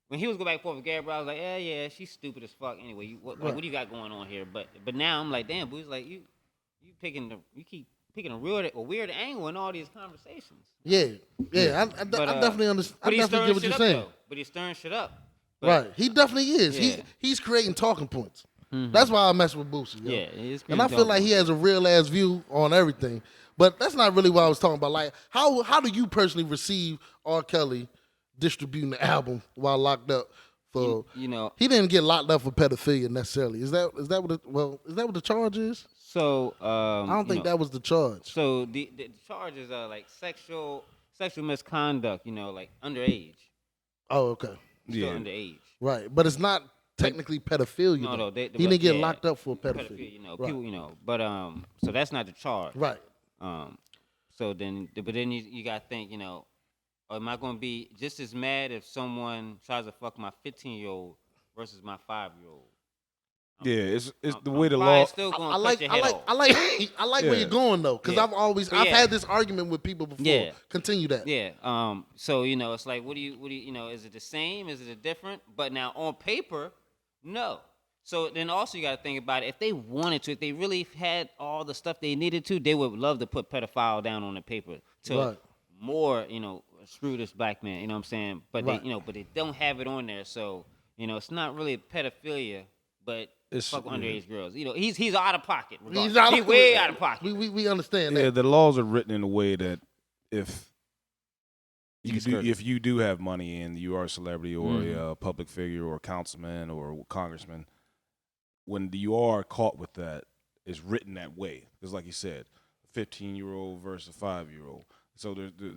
when he was going back and forth with Gabrielle, I was like, yeah, she's stupid as fuck. Anyway, what do you got going on here? But now I'm like, damn, Boosie's like, you keep picking a weird angle in all these conversations. yeah. I But, definitely understand. I but he's definitely stirring get what shit you're up, saying. though. But he's stirring shit up. But, Right, he definitely is. Yeah. He's creating talking points. That's why I mess with Boosie. Yo. Yeah, he's and I creating feel like talking he has a real ass view on everything. But that's not really what I was talking about. Like, how do you personally receive R. Kelly distributing the album while locked up for? You know, He didn't get locked up for pedophilia necessarily. Is that what the charge is? so I don't think that was the charge. So the charges are like sexual misconduct. You know, like underage. Oh, okay, Still Yeah. underage. right. But it's not technically pedophilia. No, though. they he didn't get yeah, locked up for pedophilia. You know, right. people. You know, but so that's not the charge. Right. So then, but then you got to think. You know, am I going to be just as mad if someone tries to fuck my 15-year-old versus my 5-year-old? Yeah, it's the way the probably law. Still gonna I cut like your head off. I like where Yeah. you're going though, because Yeah. I've Yeah. had this argument with people before. Yeah. Continue that. Yeah. So you know, it's like, what do you know? Is it the same? Is it a different? But now on paper, no. So then also you got to think about it. If they wanted to, if they really had all the stuff they needed to, they would love to put pedophile down on the paper to Right. more, screw this black man. You know what I'm saying? But Right. but they don't have it on there. So it's not really pedophilia, but It's- fuck underage girls. He's out of pocket. He's Way out of pocket. We understand Yeah, that. the laws are written in a way that if He's if you do have money and you are a celebrity or a public figure or a councilman or a congressman, when you are caught with that, it's written that way. Because like you said, a 15-year-old versus a 5-year-old. So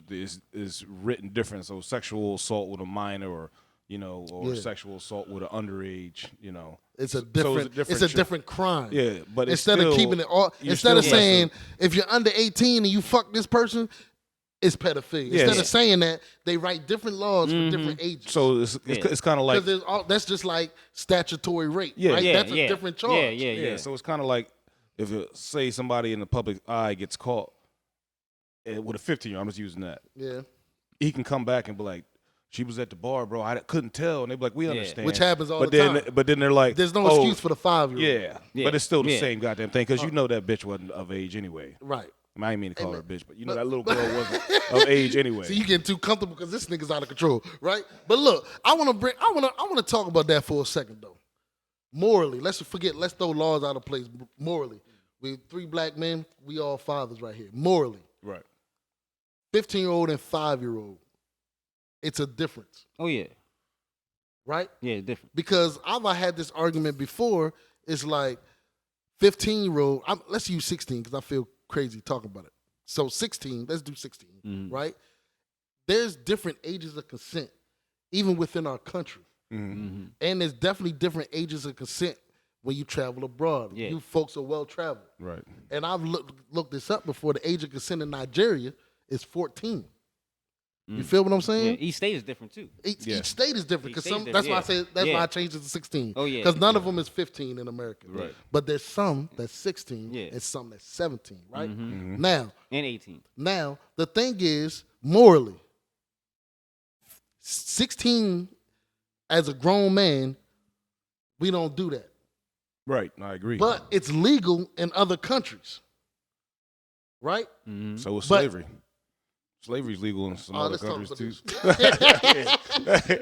there's written different. So sexual assault with a minor or sexual assault with an underage, It's a different crime. Yeah, but it's instead of still- keeping it all, you're instead of still saying if you're under 18 and you fuck this person, it's pedophilia. Yeah. Instead of saying that, they write different laws for different ages. So it's kind of like Because that's just like statutory rape, Yeah. right? Yeah, That's a yeah. different charge. Yeah. So it's kind of like if say somebody in the public eye gets caught with a 15-year-old, I'm just using that. Yeah. He can come back and be like, "She was at the bar, bro. I couldn't tell." And they be like, "We understand," Which happens all but the then, time. But then they're like, There's no "Oh, excuse for the 5-year-old. Yeah, Yeah. but it's still the Yeah. same goddamn thing because you know that bitch wasn't of age anyway. Right. I mean, I didn't mean to call her a bitch, but you know but- that little girl wasn't of age anyway. So you getting too comfortable because this nigga's out of control, right? But look, I want to talk about that for a second though. Morally, let's throw laws out of place. Morally, we 3 black men, we all fathers right here. Morally, Right. 15-year-old and 5-year-old, it's a difference, Oh yeah. right? Yeah, different. Because I've had this argument before. It's like 15-year-old. Let's use 16 because I feel crazy talking about it. So 16, let's do 16, right? There's different ages of consent, even within our country. And there's definitely different ages of consent when you travel abroad. Yeah. You folks are well-traveled. Right. And I've looked this up before. The age of consent in Nigeria is 14. You feel what I'm Yeah, saying? each state is different too. Each state is different. Each Because state is that's why I different, say that's why yeah. I changed it to 16. Oh, yeah. Because none of them is 15 in America. Right. But there's some that's 16 Yeah. and some that's 17. Right. Mm-hmm. Now, And 18. the thing is, morally, 16 as a grown man, we don't do that. Right. I agree. But it's legal in other countries. Right? so is but- slavery. Slavery's legal in some other let's talk countries about too.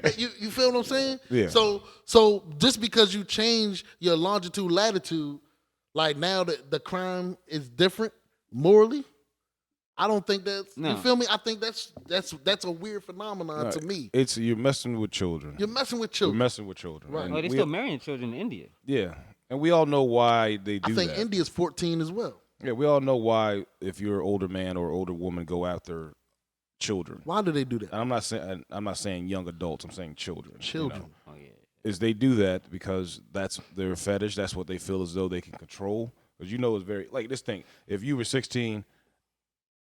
this. you feel what I'm saying? Yeah. So just because you change your longitude, latitude, like now the crime is different morally, I don't think that's No. you feel me? I think that's a weird phenomenon to me. You're messing with children. You're messing with You're children. messing with children. Right. And Oh, they we- still marrying children in India. Yeah, and we all know why they do I think that. India's 14 as well. Yeah, we all know why. If you're an older man or older woman, go after children. Why do they do that? And I'm not saying young adults. I'm saying children. Children. Oh yeah. Is they do that because that's their fetish. That's what they feel as though they can control. Because it's very like this thing. If you were 16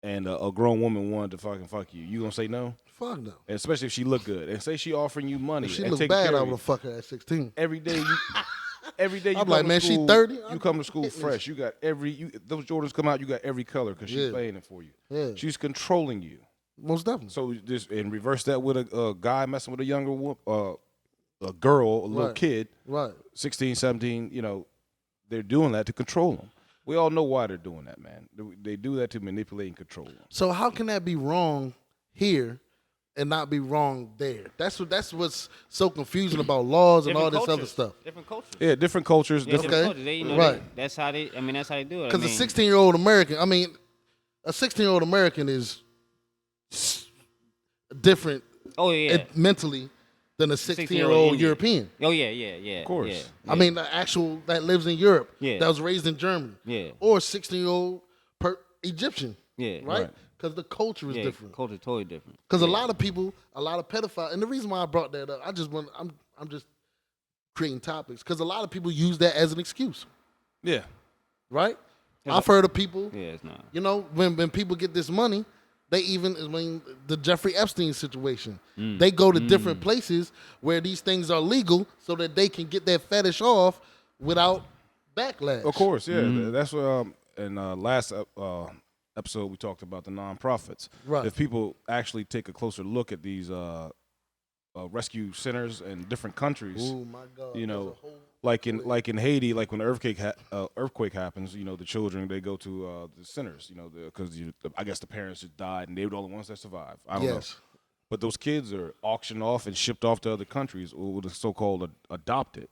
and a grown woman wanted to fuck you, you gonna say no? Fuck no. And especially if she look good, and say she offering you money If she and look taking bad, care I of would you. fuck her at 16. Every day you I'm I'm come like, to man, she school, 30? You come to school Hit me. fresh. You got those Jordans come out, you got every color because she's Yeah. paying it for you. Yeah. She's controlling you. Most definitely. So just and reverse that with a guy messing with a younger woman, a girl, a little Right. kid, Right. 16, 17, they're doing that to control them. We all know why they're doing that, man. They do that to manipulate and control them. So how can that be wrong here and not be wrong there? That's what's so confusing about laws and all this other stuff. Different cultures. Yeah, different cultures. Yeah, Different, different Okay. cultures. They, Right. that's how they. I mean, that's how they do it. Because a 16-year-old American, a 16-year-old American is different Oh yeah. mentally than a 16-year-old 16-year-old Indian. European. Oh yeah. Of course. Yeah. I mean, the actual that lives in Europe, Yeah. that was raised in Germany, Yeah. or a 16-year-old Egyptian, Yeah. right? Because the culture is Yeah. different. Culture totally different. Because a lot of people, a lot of pedophiles, and the reason why I brought that up, I'm just creating topics because a lot of people use that as an excuse, yeah. right? I've heard of people, Yeah, it's not. when people get this money, the Jeffrey Epstein situation, they go to different places where these things are legal so that they can get their fetish off without backlash. Of course, yeah. That's what in last episode we talked about the nonprofits. Right. If people actually take a closer look at these rescue centers in different countries, Oh my God. You know, There's a whole like in Haiti, like when the earthquake happens, you know, the children they go to the centers, you know, because I guess the parents just died and they were the only ones that survived. I don't know. But those kids are auctioned off and shipped off to other countries, or the so-called adopted.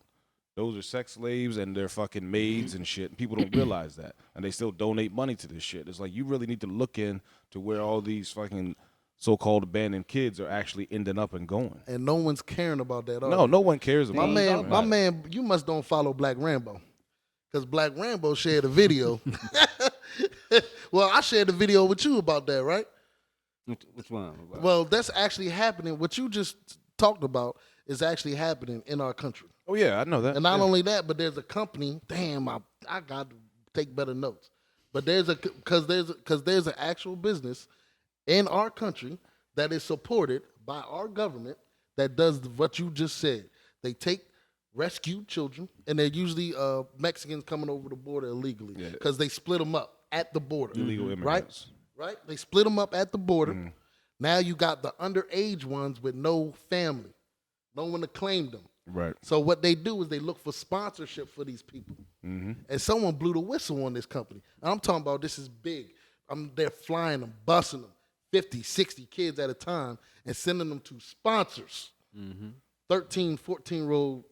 Those are sex slaves and they're fucking maids and shit. And people don't realize that, and they still donate money to this shit. It's like you really need to look in to where all these fucking so-called abandoned kids are actually ending up and going. And no one's caring about that. No one cares about it. My man, you must don't follow Black Rambo, because Black Rambo shared a video. Well, I shared a video with you about that, right? Which one? Well, that's actually happening. What you just talked about is actually happening in our country. Oh yeah, I know that. And not only that, but there's a company. Damn, I got to take better notes. But there's an actual business in our country that is supported by our government that does what you just said. They take rescued children, and they're usually Mexicans coming over the border illegally because they split them up at the border. Illegal immigrants. Right? They split them up at the border. Now you got the underage ones with no family, no one to claim them. Right. So what they do is they look for sponsorship for these people. And someone blew the whistle on this company. And I'm talking about this is big. They're flying them, busing them, 50, 60 kids at a time and sending them to sponsors. 13, 14-year-old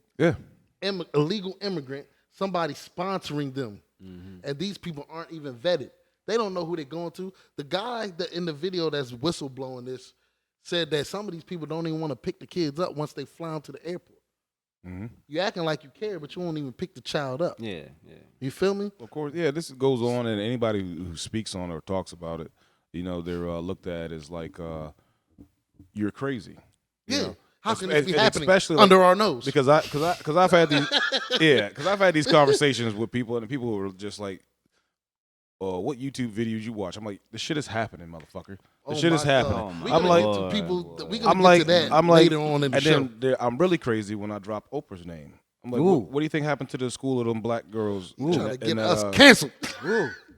illegal immigrant, somebody sponsoring them. And these people aren't even vetted. They don't know who they're going to. The guy that in the video that's whistleblowing this said that some of these people don't even want to pick the kids up once they fly them to the airport. You acting like you care, but you won't even pick the child up. Yeah. You feel me? Of course, yeah. This goes on, and anybody who speaks on it or talks about it, you know, they're looked at as like you're crazy. You know? How can this be happening especially under our nose? Because I've had these I've had these conversations with people, and the people who are just like, what YouTube videos you watch? I'm like, this shit is happening, motherfucker. This shit is happening. I'm like, we gonna get to that later on in the show. And then I'm really crazy when I drop Oprah's name. I'm like, what do you think happened to the school of them black girls? Trying to get us canceled.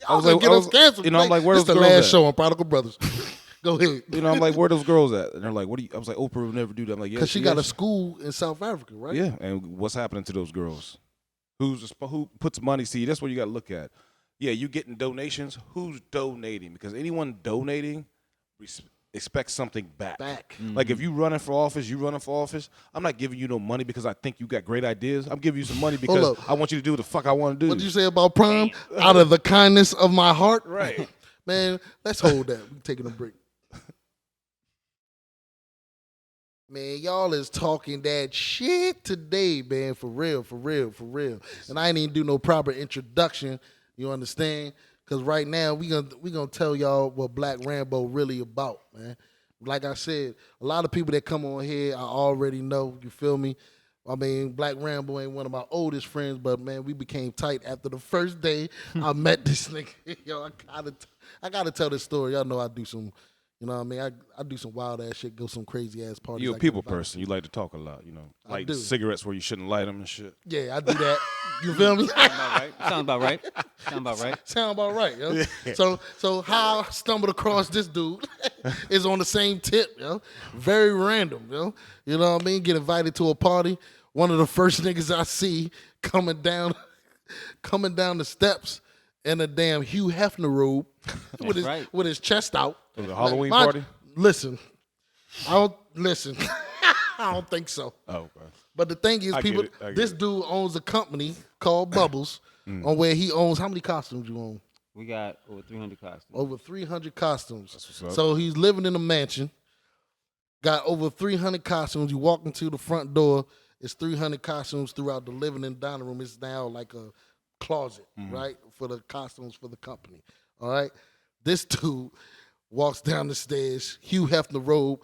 I was like, get us canceled. You know, I'm like, where this those the girls last at? show on Prodigal Brothers. Go ahead. You know, I'm like, where those girls at? And they're like, what do you? I was like, Oprah would never do that. I'm like, yeah, because she got a school in South Africa, right? Yeah, and what's happening to those girls? Who puts money? See, that's what you got to look at. Yeah, you getting donations. Who's donating? Because anyone donating expects something back. Like if you running for office, I'm not giving you no money because I think you got great ideas. I'm giving you some money because I want you to do what the fuck I want to do. What did you say about Prime? Out of the kindness of my heart? Right. Man, let's hold that. We're taking a break. Man, y'all is talking that shit today, man. For real. And I ain't even do no proper introduction. You understand? Because right now we gonna tell y'all what Black Rambo really about, man. Like I said, a lot of people that come on here, I already know. You feel me? I mean, Black Rambo ain't one of my oldest friends, but man, we became tight after the first day I met this nigga. Yo, I gotta tell this story. Y'all know I do some. You know what I mean? I do some wild ass shit, go some crazy ass parties. You're a people person. You like to talk a lot, you know. Like cigarettes where you shouldn't light them and shit. Yeah, I do that. You feel me? Sound about right. Sound about right, yo. Yeah. So how I stumbled across this dude is on the same tip, yo. Very random, yo. You know what I mean? Get invited to a party. One of the first niggas I see coming down the steps in a damn Hugh Hefner robe with his chest out. Was it a Halloween party? Listen. I don't think so. Oh, okay. But the thing is, this dude owns a company called Bubbles on where he owns, how many costumes you own? We got over 300 costumes. Over 300 costumes. That's what's up. So he's living in a mansion, got over 300 costumes. You walk into the front door, it's 300 costumes throughout the living and dining room. It's now like a closet, right, for the costumes for the company. All right? This dude walks down the stairs, Hugh Hefner robe,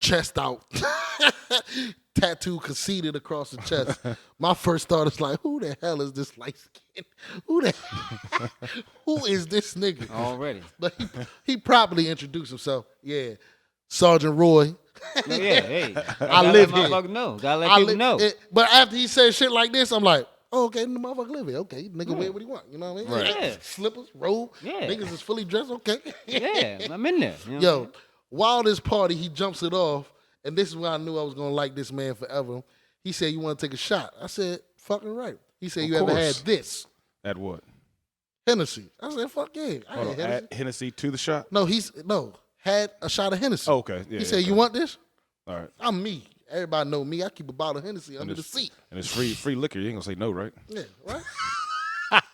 chest out, tattoo conceited across the chest. My first thought is like, who the hell is this light skin? Who is this nigga? Already. But he properly introduced himself. Yeah, Sergeant Roy. Hey. I live here. Gotta let people know. But after he said shit like this, I'm like, oh, okay, the motherfucker live here. Okay, nigga wear what he want. You know what I mean? Right. Yeah. Slippers, robe. Yeah. Niggas is fully dressed. Okay. Yeah, I'm in there. You know Yo, while this party, he jumps it off, and this is when I knew I was gonna like this man forever. He said, "You want to take a shot?" I said, fucking right. He said, Of you ever had course. this? At what? Hennessy. I said, fuck yeah. I Hold had on, Hennessy. add Hennessy to the shot? No, had a shot of Hennessy. Oh, okay. Yeah, He said, okay. you want this? All right. I'm me. Everybody know me. I keep a bottle of Hennessy under the it's, seat. And it's free liquor. You ain't gonna say no, right? Yeah, right?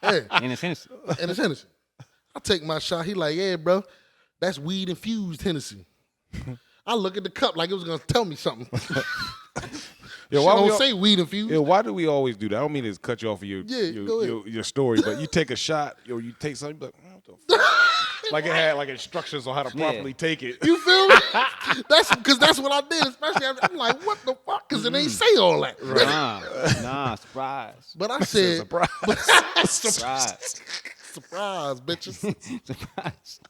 Yeah, And it's Hennessy. and it's Hennessy. I take my shot. He like, yeah, bro, that's weed infused Hennessy. I look at the cup like it was gonna tell me something. Yeah, Shit why don't we al- say weed infused. Yeah, why do we always do that? I don't mean to cut you off of your go ahead. your story, but you take a shot or you take something, you be like, what the fuck? Like it had like instructions on how to properly take it. You feel me? That's because that's what I did. Especially I'm like, what the fuck? Because it ain't say all that. Nah, surprise. But I said, Surprise. Surprise. surprise, bitches. Surprise.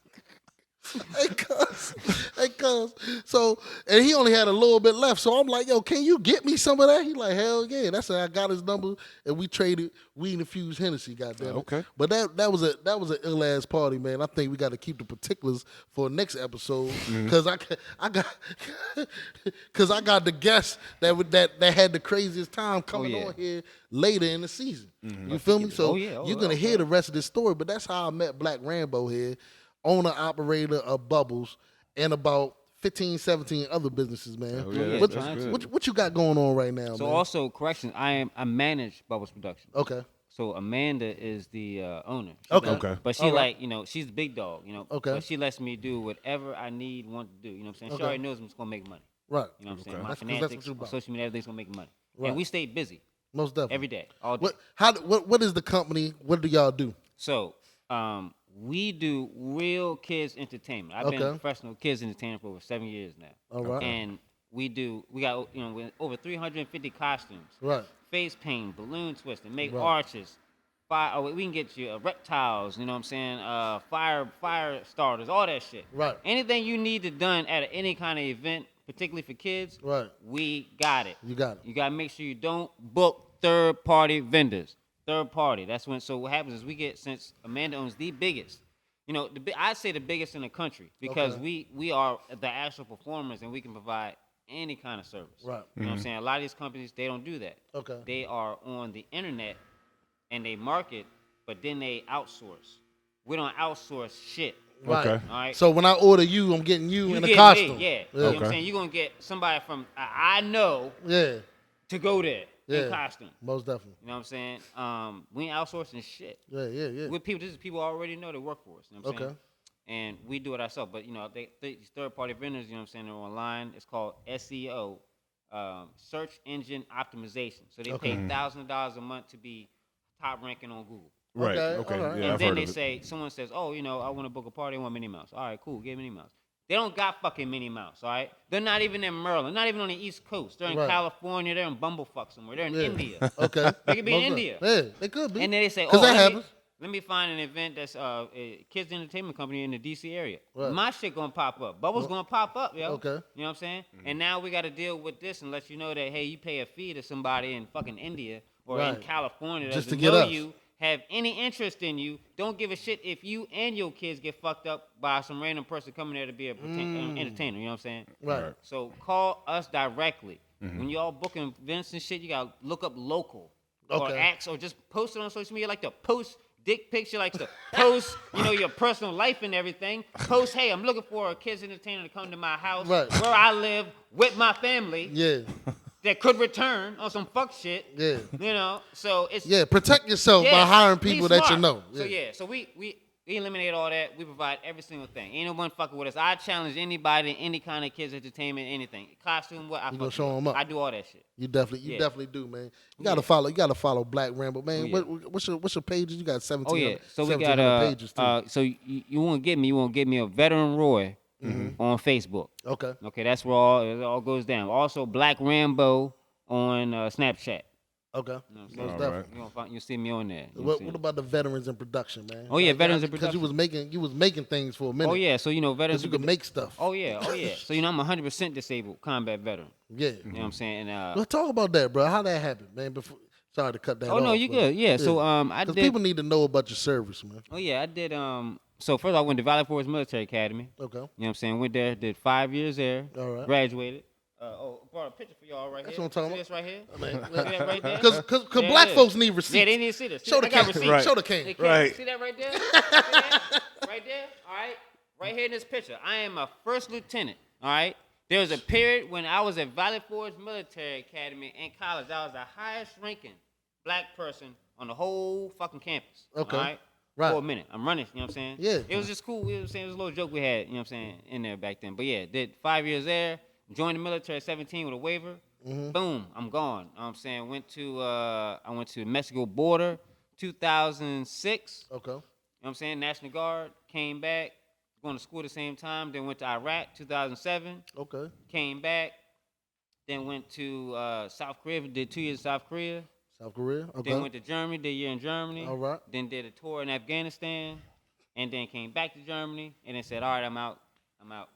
Hey, cuz. So, and he only had a little bit left. So I'm like, yo, can you get me some of that? He like, hell yeah. That's how I got his number, and we traded weed infused Hennessy. Goddamn it. Okay. But that was an ill ass party, man. I think we got to keep the particulars for next episode because I got the guest that had the craziest time coming on here later in the season. You feel me? So you're gonna hear the rest of this story. But that's how I met Black Rambo here. Owner, operator of Bubbles, and about 15, 17 other businesses, man. yeah, what, that's good. what you got going on right now, So man? also, correction, I manage Bubbles Production. Okay. So Amanda is the owner. Okay. But she she's the big dog, Okay. But she lets me do whatever I want to do. You know what I'm saying? She Okay. already knows I'm just gonna make money. Right. You know what I'm saying? Okay. My That's what finances, you're about. social media, everything's gonna make money. Right. And we stay busy Most definitely. every day, all day. What is the company? What do y'all do? So we do real kids entertainment. I've been a Okay. professional kids entertainer for over 7 years now. All right. And we got over 350 costumes. Right. Face paint, balloon twisting, make Right. arches. We can get you reptiles, you know what I'm saying? Fire starters, all that shit. Right. Anything you need to done at any kind of event, particularly for kids, Right. we got it. You got it. You gotta make sure you don't book third-party vendors. Third party. That's when. So what happens is since Amanda owns the biggest, I'd say the biggest in the country because Okay. we are the actual performers and we can provide any kind of service. Right. You know what I'm saying? A lot of these companies they don't do that. Okay. They are on the internet and they market, but then they outsource. We don't outsource shit. Right. Okay. All right. So when I order you, I'm getting you in a get costume. me, yeah. You know what I'm Okay. saying? You're gonna get somebody from I know Yeah. to go there Yeah. in costume. Most definitely. You know what I'm saying? We ain't outsourcing shit. Yeah. With people, this is people already know that work for us. You know what I'm saying? Okay. And we do it ourselves. But these third-party vendors, you know what I'm saying, they're online. It's called SEO, search engine optimization. So they pay $1,000 a month to be top ranking on Google. Right. Okay, Okay. all right. Yeah, And I've then heard they of it. say, someone says, oh, I want to book a party. I want Minnie Mouse. All right, cool. Get Minnie Mouse. They don't got fucking Minnie Mouse, all right? They're not even in Maryland. Not even on the East Coast. They're in Right. California. They're in Bumblefuck somewhere. They're in India. Okay. They could be in Most India. definitely. Yeah, they could be. And then they say, 'Cause that let happens. me find an event that's a kids entertainment company in the DC area. Right. My shit gonna pop up. Bubbles gonna pop up, yo. Okay. You know what I'm saying? And now we got to deal with this and let you know that hey, you pay a fee to somebody in fucking India or in Right. California that Just to doesn't get know us. you, have any interest in you. Don't give a shit if you and your kids get fucked up by some random person coming there to be a entertainer. You know what I'm saying? Right. So call us directly. When y'all booking events and shit, you gotta look up local or Okay. acts or just post it on social media. Like to post dick pics, you like to post, your personal life and everything. Post, hey, I'm looking for a kids entertainer to come to my house Right. where I live with my family Yeah. that could return on some fuck shit. Yeah. So it's Yeah. Protect yourself by hiring people that you know. So so we eliminate all that. We provide every single thing. Ain't no one fucking with us. I challenge anybody, any kind of kids entertainment, anything, costume, what I You gonna fucking show with. 'em up. I do all that shit. You definitely Yeah. do, man. You gotta follow. You gotta follow Black Rambo, man. Yeah. What's your pages? You got 17. Oh yeah. So we got 1700 pages too. so you want to get me a Veteran Roy on Facebook. Okay. Okay, that's where it all goes down. Also Black Rambo on Snapchat. Okay. You know what I'm saying? Most All definitely. You'll see me on there. You know what I'm What saying? about the veterans in production, man? Oh, yeah, veterans in Because you production. was making things for a minute. Oh yeah, so Because veterans. you could make stuff. Oh yeah. So I'm 100% disabled combat veteran. Yeah. You know what I'm saying? And Well, talk about that, bro. How that happened, man. Before, sorry to cut that. oh no, off, you but- good. Yeah. So I Because did. people need to know about your service, man. Oh yeah, I did. So first I went to Valley Forge Military Academy. Okay. You know what I'm saying? Went there, did 5 years there. All right. Graduated. brought a picture for y'all right That's here. what I'm talking See this right here? Man, See that right there? Because There black it is. folks need receipts. Yeah, they need to see this. Show the I got king. receipts. Right. Show the king. They can't. Right. See that right there? See that? Right there? All right. Right here in this picture. I am a first lieutenant. All right. There was a period when I was at Valley Forge Military Academy in college. I was the highest ranking black person on the whole fucking campus. Okay. All right. Right. For a minute. I'm running, you know what I'm saying? Yeah. It was just cool. You know what I'm saying? It was a little joke we had, you know what I'm saying, in there back then. But yeah, did 5 years there, joined the military at 17 with a waiver. Boom, I'm gone. You know what I'm saying? I went to Mexico border 2006. Okay. You know what I'm saying? National Guard, came back, going to school at the same time, then went to Iraq 2007, Okay. came back, then went to South Korea, did 2 years in South Korea. South Korea. Okay. Then went to Germany, did a year in Germany. All right. Then did a tour in Afghanistan, and then came back to Germany, and then said, all right, I'm out.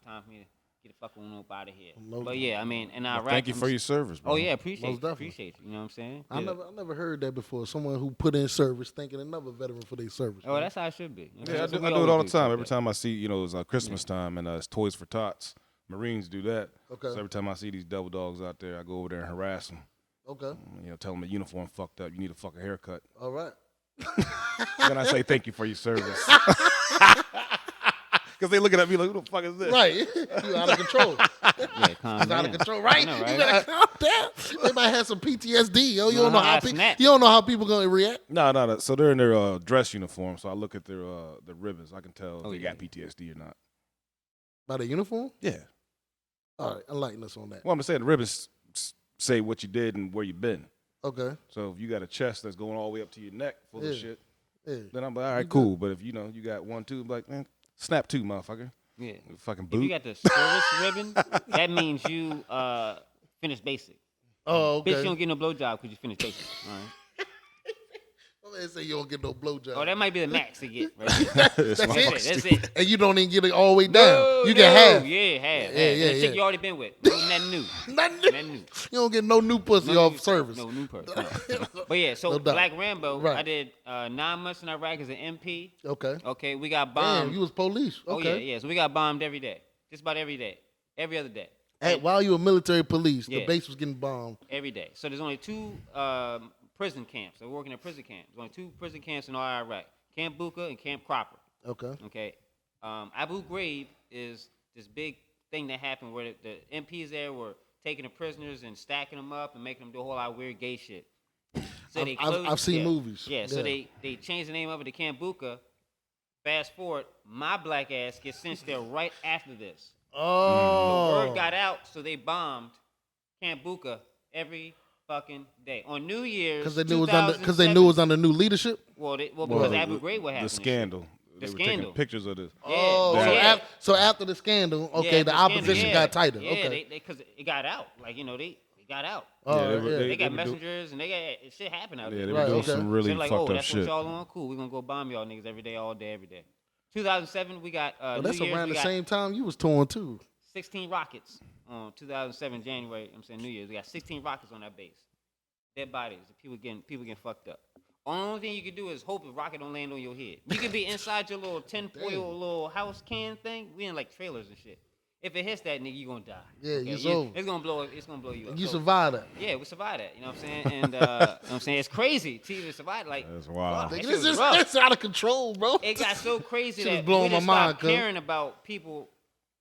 Time for me to get the fuck on up out of here. No But yeah, I mean, in Iraq. Thank you for your service, bro. Oh yeah, appreciate Most definitely. you. You know what I'm saying? I Yeah. never heard that before. Someone who put in service thanking another veteran for their service. Oh, that's how it should be. You know, Yeah, I that's do, what I we do it always all the time. do. Every time I see, it's Christmas time and it's Toys for Tots. Marines do that. Okay. So every time I see these double dogs out there, I go over there and harass them. Okay. Tell them the uniform fucked up. You need a fucking haircut. All right. Then I say thank you for your service. Because they looking at me like, who the fuck is this? Right. You out of control. Yeah, calm It's out down. of control, right? I know, right? You better calm down. They might have some PTSD, yo. You don't know how snap. you don't know how people gonna react. No. So they're in their dress uniform. So I look at their ribbons. I can tell if they yeah. got PTSD or not. By the uniform? Yeah. All right, enlighten us on that. Well, I'm saying the ribbons say what you did and where you been. Okay. So if you got a chest that's going all the way up to your neck full of Yeah. shit, Yeah. then I'm like, all right, cool. But if you got 1, 2, I'm like, man, snap 2, motherfucker. Yeah. Fucking If you boot. got the service ribbon, that means you finished basic. Oh, okay. Bitch, you don't get no blowjob because you finished basic. All right. My man say you don't get no blowjob. Oh, that might be the max to get. Right there. That's my it. fuck. That's it. And you don't even get it all the way down. No, you get half. Yeah, half. Yeah, yeah, The chick yeah. you already been with. Nothing new. Nothing new. Nothing new. You don't get no new pussy No off new- service. No new person. But yeah, so No doubt. Black Rambo, Right. I did 9 months in Iraq as an MP. Okay. Okay, we got Damn, bombed. you was police. Oh Okay. yeah. So we got bombed every day. Just about every day. Every other day. While you were military police, the Yeah. base was getting bombed. Every day. So there's only 2 prison camps. So we're working at prison camps. There's only 2 prison camps in all Iraq. Camp Buka and Camp Cropper. Okay. Okay. Abu Ghraib is this big thing that happened where the MPs there were taking the prisoners and stacking them up and making them do a whole lot of weird gay shit. So I've seen movies. Yeah, so Yeah. they changed the name of it to Camp Buka. Fast forward, my black ass gets sent there right after this. Oh. The word got out, so they bombed Camp Buka every fucking day. On New Year's, Because they knew it was under new leadership. because Abu Ghraib what happened. The scandal. The They were scandal. taking pictures of this. Oh, Yeah. so, Yeah. so after the scandal, okay, Yeah, the scandal, opposition yeah. got tighter. Yeah, Okay. because it got out. Like, they got out. Oh, Yeah, they were- yeah. They got were messengers and they got shit happen out Yeah, there. they Right, were doing okay. some really So they're like, fucked oh, up that's shit. what y'all on? Cool. We're going to go bomb y'all niggas every day, all day, every day. 2007, we got Well, New that's Year's, around we the got same time you was torn too. 16 rockets on 2007 January. I'm saying New Year's. We got 16 rockets on that base. Dead bodies. People getting fucked up. Only thing you can do is hope the rocket don't land on your head. You can be inside your little tinfoil little house can thing. We in like trailers and shit. If it hits that nigga, you gonna die. Yeah, it's over. It's gonna blow. It's gonna blow you up. You So, survived that. yeah, we survived that. You know what I'm saying? And you know what I'm saying, it's crazy to even survive. Like, That's wild. fuck, that Nigga, shit was rough. This out of control, bro. It got so crazy Shit was that blowing we just my mind, stopped cuz. caring about people.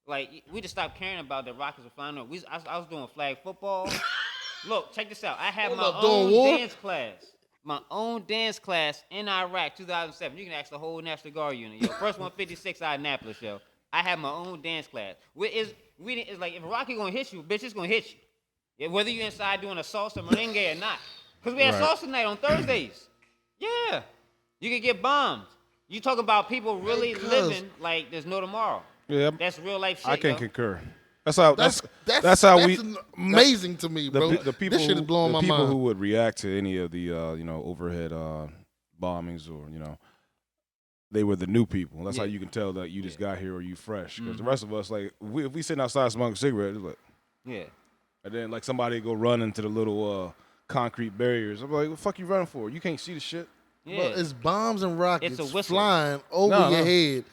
Like, we just stopped caring about the rockets were flying up. I was doing flag football. Look, check this out. I had Hold my up, doing own war? dance class. My own dance class in Iraq, 2007. You can ask the whole National Guard unit. Yo, first 156 out of Annapolis, yo. I had my own dance class. It's like, if a rocket gonna hit you, bitch, it's gonna hit you. Yeah, whether you inside doing a salsa merengue or not. Because we had Right. salsa night on Thursdays. Yeah. You could get bombed. You talk about people really Hey, cuz. living like there's no tomorrow. Yeah, That's real life shit. I can yo. concur. That's how. That's we. amazing to me, bro. The people, this shit is blowing the my people mind. who would react to any of the overhead bombings or they were the new people. That's how Yeah. you can tell that you just got here or you fresh. Because the rest of us, like, if we sitting outside smoking a cigarette, it's like, Yeah. and then like somebody go run into the little concrete barriers. I'm like, what the fuck you running for? You can't see the shit. Yeah. But it's bombs and rockets It's a whistle. flying over No, your no. head,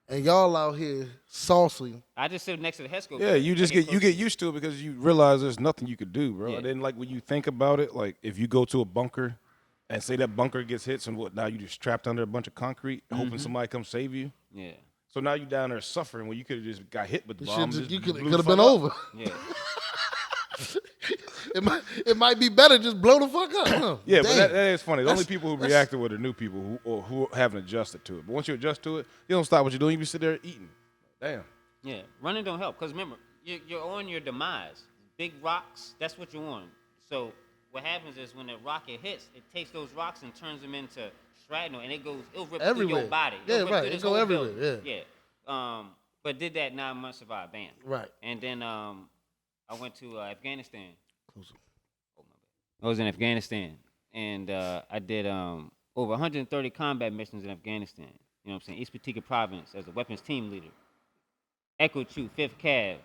and y'all out here saucy. I just sit next to the head scope. Yeah, you get used to it because you realize there's nothing you could do, bro. Yeah. And then like when you think about it, like if you go to a bunker and say that bunker gets hit, and what now you just trapped under a bunch of concrete, hoping somebody comes save you. Yeah. So now you down there suffering when you could have just got hit with the bomb. You could have been over. Yeah. It might be better just blow the fuck up. Yeah, Damn. but that is funny. The only people who reacted were the new people who haven't adjusted to it. But once you adjust to it, you don't stop what you're doing. You be sitting there eating. Damn. Yeah. Running don't help because remember, you're on your demise. Big rocks, that's what you're on. So what happens is when the rocket hits, it takes those rocks and turns them into shrapnel, and it'll rip through your body. Yeah, right. It'll go everywhere. Building. Yeah. But did that 9 months survive? Bam. Right. And then I went to Afghanistan. I was in Afghanistan, and I did over 130 combat missions in Afghanistan. You know what I'm saying? East Patika Province as a weapons team leader. Echo Troop, 5th Cav,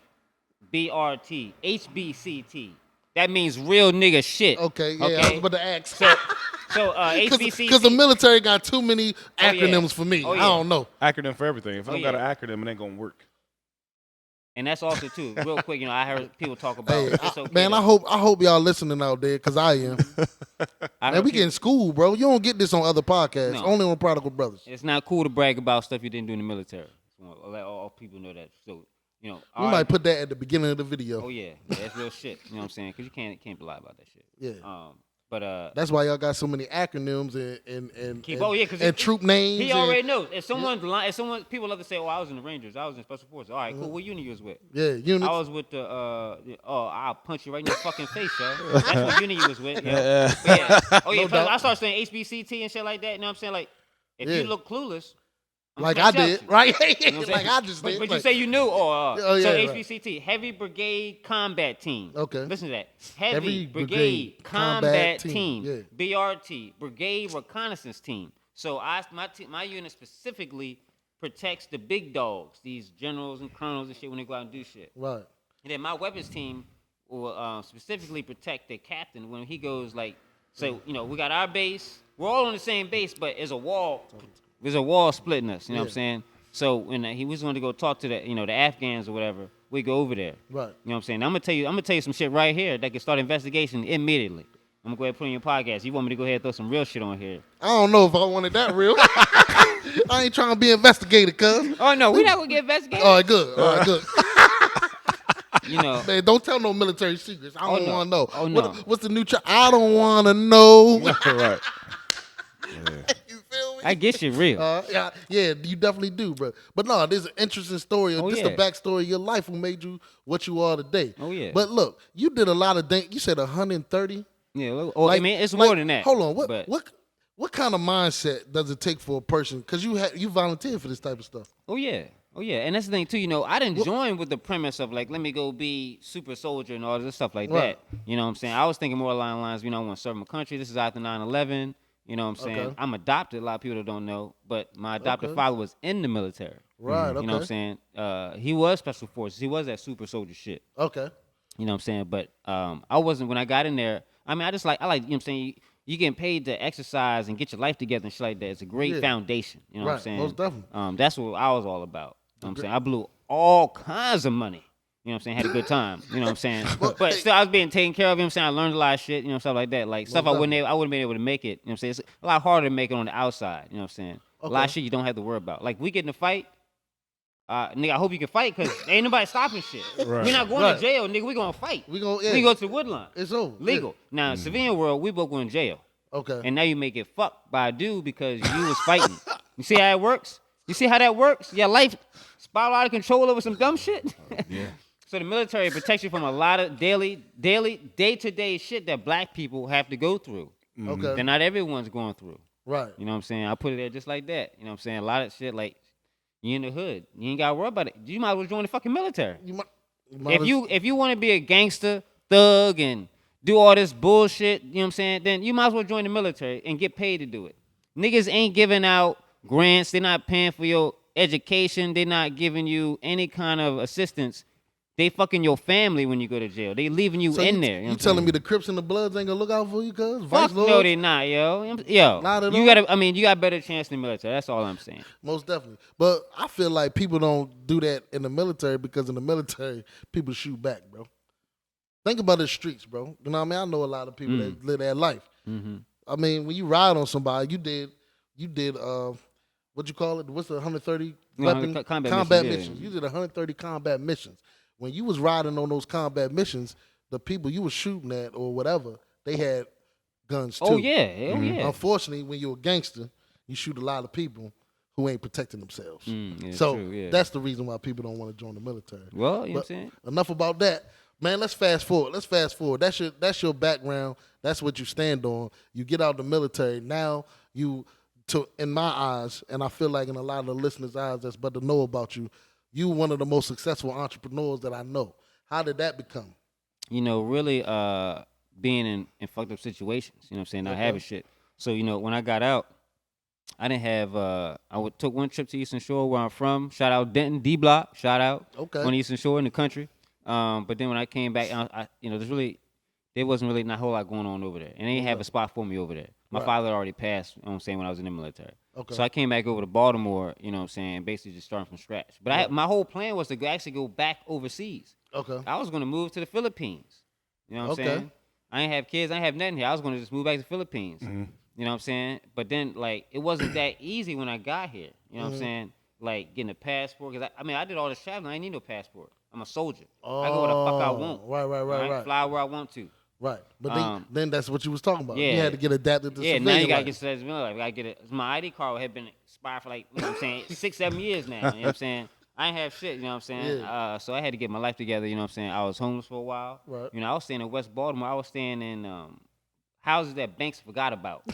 BRT, HBCT. That means real nigga shit. Okay, yeah, I was about to ask. So HBCT. Because the military got too many acronyms for me. Oh, yeah. I don't know. Acronym for everything. If I don't got yeah. an acronym, it ain't gonna work. And that's also too, real quick, you know, I heard people talk about it's okay. Man, I hope y'all listening out there, because I am. Man, we get in school, bro. You don't get this on other podcasts. No. Only on Prodigal Brothers. It's not cool to brag about stuff you didn't do in the military. So, let all people know that. So, you know. We might put that at the beginning of the video. Oh, yeah. That's real shit. You know what I'm saying? Because you can't lie about that shit. Yeah. But that's why y'all got so many acronyms and troop names. He already knows. If people love to say, "Oh, I was in the Rangers, I was in Special Forces." All right, cool. What unit you was with? Yeah, unit. I was with the. I'll punch you right in your fucking face, yo. That's what unit you was with. Yeah. Oh yeah. No I started saying HBCT and shit like that. You know what I'm saying? Like, if you look clueless. Like I did, right? You know like I just did. But you say you knew, so right. HBCT, Heavy Brigade Combat Team. Okay. Listen to that. Heavy Brigade Combat Team. Yeah. BRT, Brigade Reconnaissance Team. So my unit specifically protects the big dogs, these generals and colonels and shit when they go out and do shit. Right. And then my weapons team will specifically protect the captain when he goes like, so, you know, we got our base. We're all on the same base, but there's a wall. There's a wall splitting us, you know what I'm saying? So when he was going to go talk to the Afghans or whatever, we go over there. Right. You know what I'm saying? I'm gonna tell you some shit right here that can start investigation immediately. I'm gonna go ahead and put it on your podcast. You want me to go ahead and throw some real shit on here? I don't know if I wanted that real. I ain't trying to be investigated, cuz. Oh no, we're not gonna get investigated. All right, good. All right, good. You know, man, don't tell no military secrets. I don't want to know. Oh no. What's the new? I don't want to know. Right. You feel me? I get you real. Yeah, you definitely do, bro. But no, there's an interesting story. Oh, This is the backstory of your life who made you what you are today. Oh yeah. But look, you did a lot of things. You said 130. Yeah. I mean, it's more than that. Hold on. What kind of mindset does it take for a person? Because you volunteered for this type of stuff. Oh yeah. And that's the thing too. You know, I didn't join with the premise of like, let me go be super soldier and all this stuff like that. You know what I'm saying? I was thinking more along the lines, you know, I want to serve my country. This is after 9/11. You know what I'm saying? Okay. I'm adopted. A lot of people don't know, but my adopted father was in the military. Right. Okay. You know what I'm saying? He was special forces. He was that super soldier shit. Okay. You know what I'm saying? But I wasn't when I got in there. I mean, I like, you know what I'm saying? You getting paid to exercise and get your life together and shit like that. It's a great foundation. You know what I'm saying? Most definitely. That's what I was all about. You know what I'm saying? I blew all kinds of money. You know what I'm saying? Had a good time. You know what I'm saying? But still, I was being taken care of. You know what I'm saying? I learned a lot of shit. You know, stuff like that. Like, stuff I wouldn't have been able to make it. You know what I'm saying? It's a lot harder to make it on the outside. You know what I'm saying? A lot of shit you don't have to worry about. Like, we get in a fight. Nigga, I hope you can fight because ain't nobody stopping shit. Right. We're not going to jail, nigga. We going to fight. We go to the woodline. It's over. Legal. Now, in civilian world, we both going to jail. Okay. And now you may get fucked by a dude because you was fighting. You see how it works? You see how that works? Your life spiral out of control over some dumb shit? Yeah. So the military protects you from a lot of daily, day-to-day shit that black people have to go through. Okay. That not everyone's going through. Right. You know what I'm saying? I put it there just like that. You know what I'm saying? A lot of shit like, you in the hood. You ain't got to worry about it. You might as well join the fucking military. If you want to be a gangster, thug, and do all this bullshit, you know what I'm saying, then you might as well join the military and get paid to do it. Niggas ain't giving out grants. They're not paying for your education. They're not giving you any kind of assistance They fucking your family when you go to jail. They leaving you So in there. You know what I'm telling saying? me the Crips and the Bloods ain't gonna look out for you, cuz? Fuck no, they not, yo. Yo, Not at you all? gotta. I mean, you got a better chance in the military. That's all I'm saying. Most definitely. But I feel like people don't do that in the military because in the military, people shoot back, bro. Think about the streets, bro. You know what I mean? I know a lot of people that live that life. Mm-hmm. I mean, when you ride on somebody, you did what you call it? What's the 130 weapon combat missions, missions? yeah. You did 130 combat missions. When you was riding on those combat missions, the people you was shooting at or whatever, they had guns too. Oh yeah, hell yeah. Unfortunately, when you're a gangster, you shoot a lot of people who ain't protecting themselves. Yeah, So true, yeah. that's the reason why people don't want to join the military. Well, you know what I'm But saying? enough about that. Man, let's fast forward. That's your background. That's what you stand on. You get out the military. Now in my eyes, and I feel like in a lot of the listeners' eyes that's but to know about you, you one of the most successful entrepreneurs that I know. How did that become? You know, really being in fucked up situations, you know what I'm saying, not having shit. So, you know, when I got out, I didn't have took one trip to Eastern Shore where I'm from. Shout out Denton, D Block, shout out on Eastern Shore in the country. But then when I came back, I you know, there wasn't really not a whole lot going on over there. And they didn't have a spot for me over there. My father already passed, you know what I'm saying, when I was in the military. Okay. So I came back over to Baltimore, you know what I'm saying, basically just starting from scratch. But my whole plan was to actually go back overseas. Okay. I was going to move to the Philippines. You know what I'm saying? I ain't have kids. I ain't have nothing here. I was going to just move back to the Philippines. Mm-hmm. You know what I'm saying? But then, like, it wasn't that easy when I got here. You know what I'm saying? Like, getting a passport. Because, I did all this traveling. I ain't need no passport. I'm a soldier. I go where the fuck I want. Right. Fly where I want to. Right. But then that's what you was talking about. Yeah. You had to get adapted to civilian now you got to life. get to that life. I got to get it. My ID card had been expired for, like, you know what I'm saying, 6-7 years now. You know what I'm saying? I ain't have shit, you know what I'm saying? Yeah. So I had to get my life together, you know what I'm saying? I was homeless for a while. Right. You know, I was staying in West Baltimore. I was staying in houses that banks forgot about. You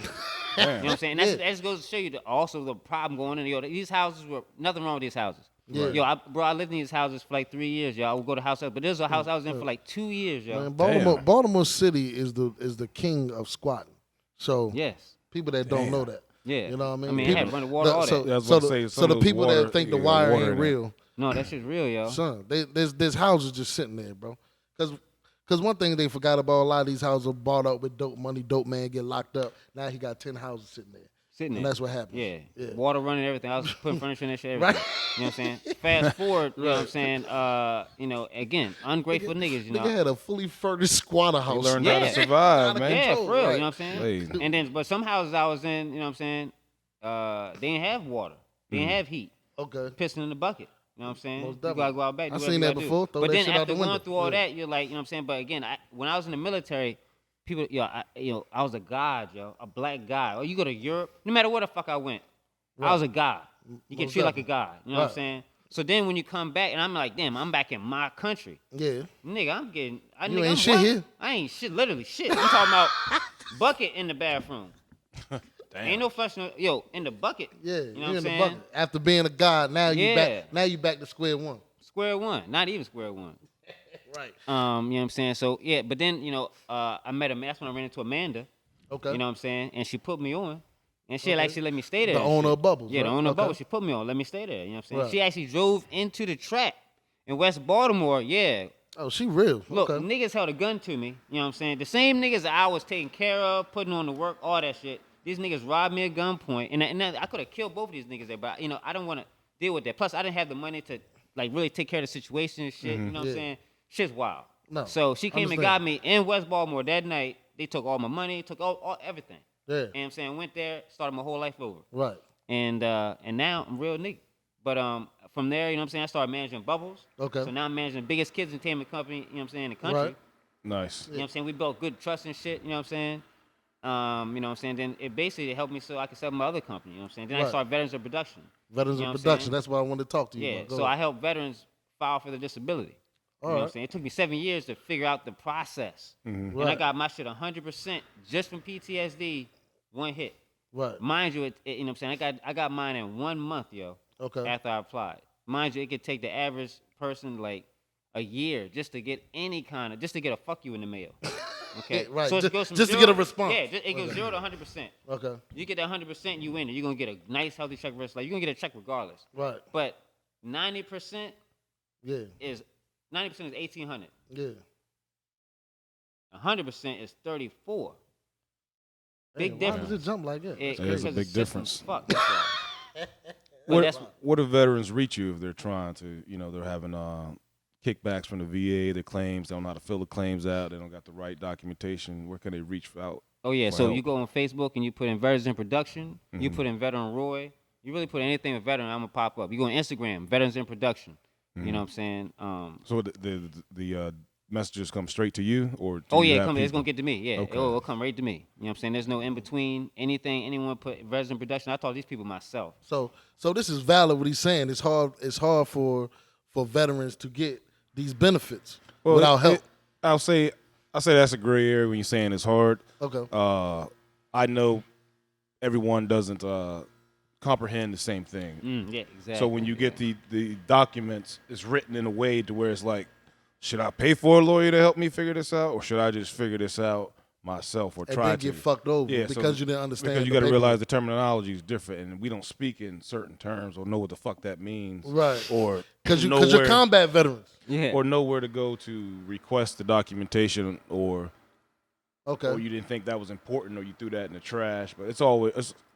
know what I'm saying? That just goes to show you also the problem going in. Yo, these houses were nothing wrong with these houses. Yeah. Yo, I lived in these houses for like 3 years, yo. I would go to house, but there's a house I was in for like 2 years, yo. Man, Baltimore City is the king of squatting. So people that don't know that. Yeah. You know what I mean? I had running water, all that. So the people that think the wire ain't real. No, that shit's real, yo. Son, there's houses just sitting there, bro. Because one thing they forgot about, a lot of these houses are bought up with dope money. Dope man get locked up. Now he got 10 houses sitting there. And that's what happens. Yeah. Water running, everything. I was putting furniture in that shit, everything. Right. You know what I'm saying? Fast forward, you know what I'm saying? You know, again, ungrateful niggas, you know. Nigga had a fully furnished squatter house. Learned how to survive, man. Yeah, for real, you know what I'm saying? And then, but some houses I was in, you know what I'm saying, they didn't have water. They didn't have heat. Okay. Pissing in the bucket. You know what I'm saying? You gotta go out back. I've seen that before. But then after going through all that, you're like, you know what I'm saying? But again, when I was in the military, people, I was a god, yo, a black god. Or you go to Europe, no matter where the fuck I went, I was a god. You get treated like a god. You know what I'm saying? So then when you come back, and I'm like, damn, I'm back in my country. Yeah. Nigga, I'm getting. You ain't shit here. I ain't shit, literally shit. I'm talking about bucket in the bathroom. Damn. Ain't no flushing, in the bucket. Yeah, you know what I'm in saying? the bucket. After being a god, now you back. Now you back to square one. Square one, not even square one. Right. You know what I'm saying? So yeah, but then I met that's when I ran into Amanda. Okay. You know what I'm saying? And she put me on, and she actually let me stay there. The owner of Bubbles. Yeah, the owner of Bubbles. She put me on, let me stay there. You know what I'm saying? Right. She actually drove into the track in West Baltimore. Yeah. Oh, she real. Look, niggas held a gun to me. You know what I'm saying? The same niggas that I was taking care of, putting on the work, all that shit. These niggas robbed me at gunpoint, and I could have killed both of these niggas there, but I don't want to deal with that. Plus, I didn't have the money to like really take care of the situation and shit. You know what I'm saying? Shit's wild. No. So she came and got me in West Baltimore that night. They took all my money, took all everything. Yeah. You know what I'm saying? Went there, started my whole life over. Right. And now I'm real nigga. But from there, you know what I'm saying, I started managing Bubbles. Okay. So now I'm managing the biggest kids entertainment company, you know what I'm saying, in the country. Right. Nice. You know what I'm saying? We built good trust and shit, you know what I'm saying? You know what I'm saying? Then it basically helped me so I could sell my other company, you know what I'm saying? Then I started Veterans of Production. Veterans of Production, that's why I wanted to talk to you. Yeah, so I help veterans file for the disability. You know what I'm saying? It took me 7 years to figure out the process. Mm-hmm. And I got my shit 100% just from PTSD, one hit. Right. Mind you, you know what I'm saying? I got mine in 1 month, yo. Okay. After I applied. Mind you, it could take the average person like a year just to get just to get a fuck you in the mail. Okay. Right. So it goes from just to get a response. Yeah, it goes 0 to 100%. Okay. You get that 100%, you win it. You're gonna get a nice, healthy check for the rest of life. You're gonna get a check regardless. Right. But 90% is 90% is 1,800. Yeah. 100% is 34. Big Why difference. does it jump like that? There's a Because big the system's difference. fucked, that's why. But that's What do veterans reach you if they're trying to, they're having kickbacks from the VA, their claims, they don't know how to fill the claims out, they don't got the right documentation. Where can they reach out? Oh yeah, for so help? you go on Facebook and you put in Veterans in Production. You put in Veteran Roy. You really put anything with veteran, I'm gonna pop up. You go on Instagram, Veterans in Production. You know what I'm saying? So the messages come straight to you, or do Oh you yeah, have it's people? gonna get to me. Yeah, Okay. it'll come right to me. You know what I'm saying? There's no in between. Anyone put Veterans in Production. I taught these people myself. So this is valid what he's saying. It's hard for veterans to get these benefits without help. I'll say that's a gray area when you're saying it's hard. Okay. I know everyone doesn't comprehend the same thing. Yeah, exactly. So when you get the documents, it's written in a way to where it's like, should I pay for a lawyer to help me figure this out, or should I just figure this out myself, or And try then to get fucked over so because you didn't understand. Because you the got to paperwork. realize the terminology is different, and we don't speak in certain terms or know what the fuck that means, Right. Or because know you're where- combat veterans. yeah. or know where to go to request the documentation, or Okay. you didn't think that was important, or you threw that in the trash. But it's